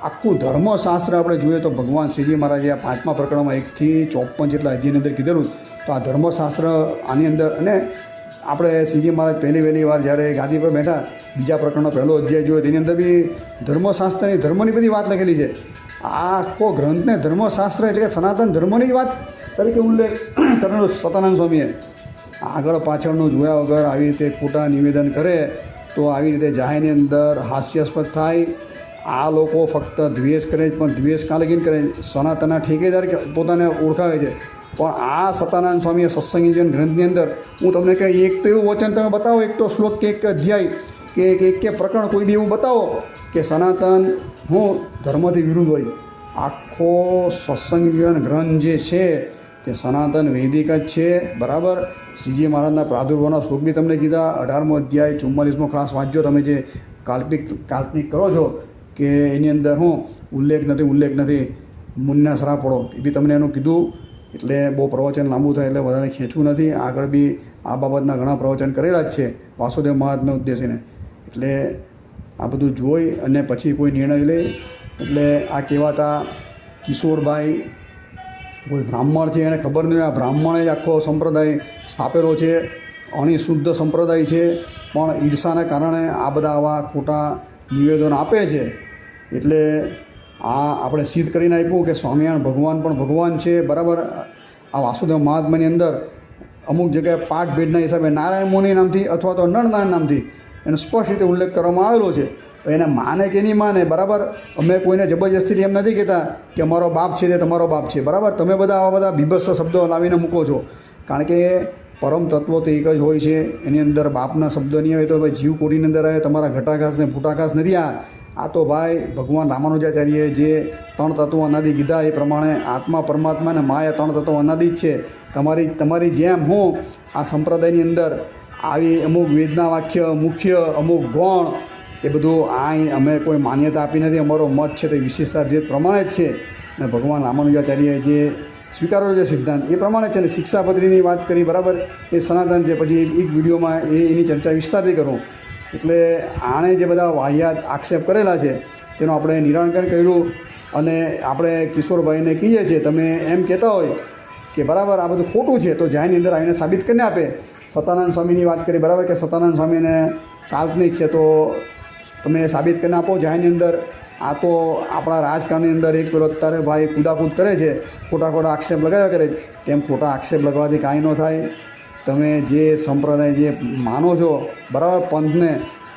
આખું ધર્મશાસ્ત્ર આપણે જોઈએ તો ભગવાન શ્રીજી મહારાજે આ 5મા પ્રકરણમાં 1થી 54 જેટલા અધ્યાયની અંદર કીધેલું. તો આ ધર્મશાસ્ત્ર આની અંદર, અને આપણે શ્રીજી મહારાજ પહેલી વાર જ્યારે ગાદી પર બેઠા, બીજા પ્રકરણનો પહેલો અધ્યાય જોયો તેની અંદર બી ધર્મશાસ્ત્રની ધર્મની બધી વાત લખેલી છે. આ આખો ગ્રંથને ધર્મશાસ્ત્ર એટલે કે સનાતન ધર્મની જ વાત તરીકે ઉલ્લેખ કરેલો સતાનંદ સ્વામીએ. આગળ પાછળનું જોયા વગર આવી રીતે ખોટા નિવેદન કરે તો આવી રીતે જાહેરની અંદર હાસ્યાસ્પદ થાય. આ લોકો ફક્ત દ્વેષ કરે, પણ દ્વેષ કાં લગીને કરે, સનાતનના ઠેકેદાર પોતાને ઓળખાવે છે. પણ આ સતાનંદ સ્વામીએ સત્સંગી જીવન ગ્રંથની અંદર હું તમને કહે, એક તો એવું વચન તમે બતાવો, એક તો શ્લોક કે એક અધ્યાય કે પ્રકરણ કોઈ બી એવું બતાવો કે સનાતન ધર્મથી વિરુદ્ધ હોય. આખો સત્સંગી જીવન ગ્રંથ જે છે તે સનાતન વૈદિક જ છે. બરાબર. શ્રીજી મહારાજના પ્રાદુર્ભાવના શ્લોક બી તમને કીધા. 18મો અધ્યાય 44મો ખાસ વાંચજો તમે. જે કાલ્પનિક કરો છો કે એની અંદર ઉલ્લેખ નથી, મુન્ના શ્રાપ પડો, એ બી તમને એનું કીધું. એટલે બહુ પ્રવચન લાંબુ થાય એટલે વધારે ખેંચવું નથી. આગળ બી આ બાબતના ઘણા પ્રવચન કરેલા જ છે વાસુદેવ મહારાજને ઉદ્દેશીને. એટલે આ બધું જોઈ અને પછી કોઈ નિર્ણય લે. એટલે આ કહેવાતા કિશોરભાઈ કોઈ બ્રાહ્મણ છે, એને ખબર નહીં આ બ્રાહ્મણે જ આખો સંપ્રદાય સ્થાપેલો છે. અણિશુદ્ધ સંપ્રદાય છે, પણ ઈર્ષાને કારણે આ બધા આવા ખોટા નિવેદન આપે છે. એટલે આ આપણે સિદ્ધ કરીને આપ્યું કે સ્વામિનારાયણ ભગવાન પણ ભગવાન છે. બરાબર. આ વાસુદેવ મહાત્માની અંદર અમુક જગ્યાએ પાઠ ભેદના હિસાબે નારાયણ મુનિ નામથી અથવા તો નરનારાયણ નામથી એનો સ્પષ્ટ રીતે ઉલ્લેખ કરવામાં આવેલો છે. એને માને કે નહીં માને, બરાબર. અમે કોઈને જબરજસ્તીથી એમ નથી કહેતા કે અમારો બાપ છે તે તમારો બાપ છે. બરાબર. તમે બધા આવા બધા બીભત્સ શબ્દો લાવીને મૂકો છો. કારણ કે પરમ તત્વો તો એક જ હોય છે. એની અંદર બાપના શબ્દો નહીં આવે તો ભાઈ જીવ કોટીની અંદર આવે. તમારા ઘટાઘાસ ને ફૂટાઘાસ નથી. આ તો ભાઈ ભગવાન રામાનુજાચાર્યએ જે 3 તત્વો અનાદિ કીધા એ પ્રમાણે આત્મા, પરમાત્મા અને માયા 3 તત્વો અનાદિ જ છે. તમારી જેમ આ સંપ્રદાયની અંદર આવી અમુક વેદના વાક્ય મુખ્ય, અમુક ગૌણ, એ બધું અમે કોઈ માન્યતા આપી નથી. અમારો મત છે તે વિશેષતા દ્વૈત પ્રમાણે જ છે. અને ભગવાન રામાનુજાચાર્યએ જે સ્વીકારેલો છે સિદ્ધાંત એ પ્રમાણે છે. અને શિક્ષાપત્રીની વાત કરી, બરાબર, એ સનાતન છે. પછી એક વિડીયોમાં એની ચર્ચા વિસ્તારથી કરું. એટલે આણે જે બધા વાહિયાત આક્ષેપ કરેલા છે તેનું આપણે નિરાકરણ કર્યું. અને આપણે કિશોરભાઈને કહીએ છીએ, તમે એમ કહેતા હોય કે બરાબર આ બધું ખોટું છે તો જાહેરની અંદર આવીને સાબિત કરીને આપે. સતાનંદ સ્વામીની વાત કરી, બરાબર, કે સતાનંદ સ્વામીને કાલ્પનિક છે તો તમે સાબિત કરીને આપો જાહેરની અંદર. આ તો આપણા રાજકારણની અંદર એક પેલો અત્યારે ભાઈ કૂદાકૂદ કરે છે, ખોટા આક્ષેપ લગાવ્યા કરે. તેમ ખોટા આક્ષેપ લગાવવાથી કાંઈ ન થાય. તમે જે સંપ્રદાય જે માનો છો, બરાબર, પંથને,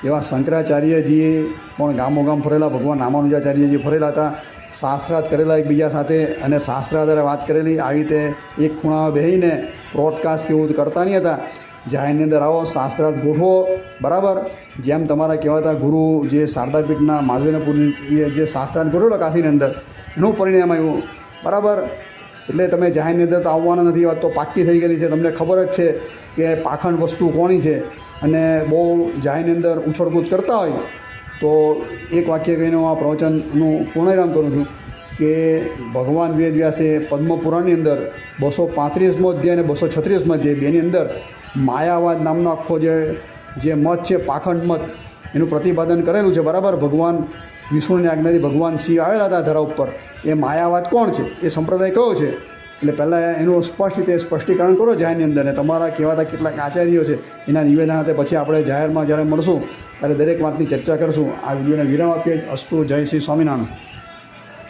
એવા શંકરાચાર્યજીએ પણ ગામોગામ ફરેલા, ભગવાન રામાનુજાચાર્યજી ફરેલા હતા, શાસ્ત્રાર્થ કરેલા એકબીજા સાથે, અને શાસ્ત્ર આધારે વાત કરેલી. આવી રીતે એક ખૂણામાં બેસીને બ્રોડકાસ્ટ કે એવું કરતા નહીં હતા. જાહેરની અંદર આવો, શાસ્ત્રાર્થ ગોઠવો. બરાબર. જેમ તમારા કહેવાતા ગુરુ જે શારદાપીઠના માધવેન્દ્રપુરીએ જે શાસ્ત્રાર્થ ગોઠવેલો કાશીની અંદર, એનું પરિણામ આવ્યું. બરાબર. એટલે તમે જાહેરની અંદર તો આવવાના નથી. વાત તો પાક્કી થઈ ગયેલી છે. તમને ખબર જ છે કે પાખંડ વસ્તુ કોની છે. અને બહુ જાહેરની અંદર ઉછળકૂદ કરતા હોય તો એક વાક્ય કહીને હું આ પ્રવચનનું પૂર્ણવિરામ કરું છું કે ભગવાન વેદવ્યાસે પદ્મપુરાણની અંદર 235મો અધ્યાય અને 236મો અધ્યાય બેની અંદર માયાવાદ નામનો આખો જે મત છે, પાખંડ મત, એનું પ્રતિપાદન કરેલું છે. બરાબર, ભગવાન વિષ્ણુની આજ્ઞાથી ભગવાન શિવ આવેલા હતા ધરા ઉપર. એ માયાવાદ કોણ છે, એ સંપ્રદાય કયો છે, એટલે પહેલાં એનું સ્પષ્ટ રીતે સ્પષ્ટીકરણ કરો જાહેરની અંદર. ને તમારા કહેવાતા કેટલાક આચાર્યો છે એના નિવેદન સાથે પછી આપણે જાહેરમાં જ્યારે મળશું ત્યારે દરેક વાતની ચર્ચા કરશું. આ વિડીયોને વિરામ આપીએ. અસ્તુ. જય શ્રી સ્વામિનારાયણ.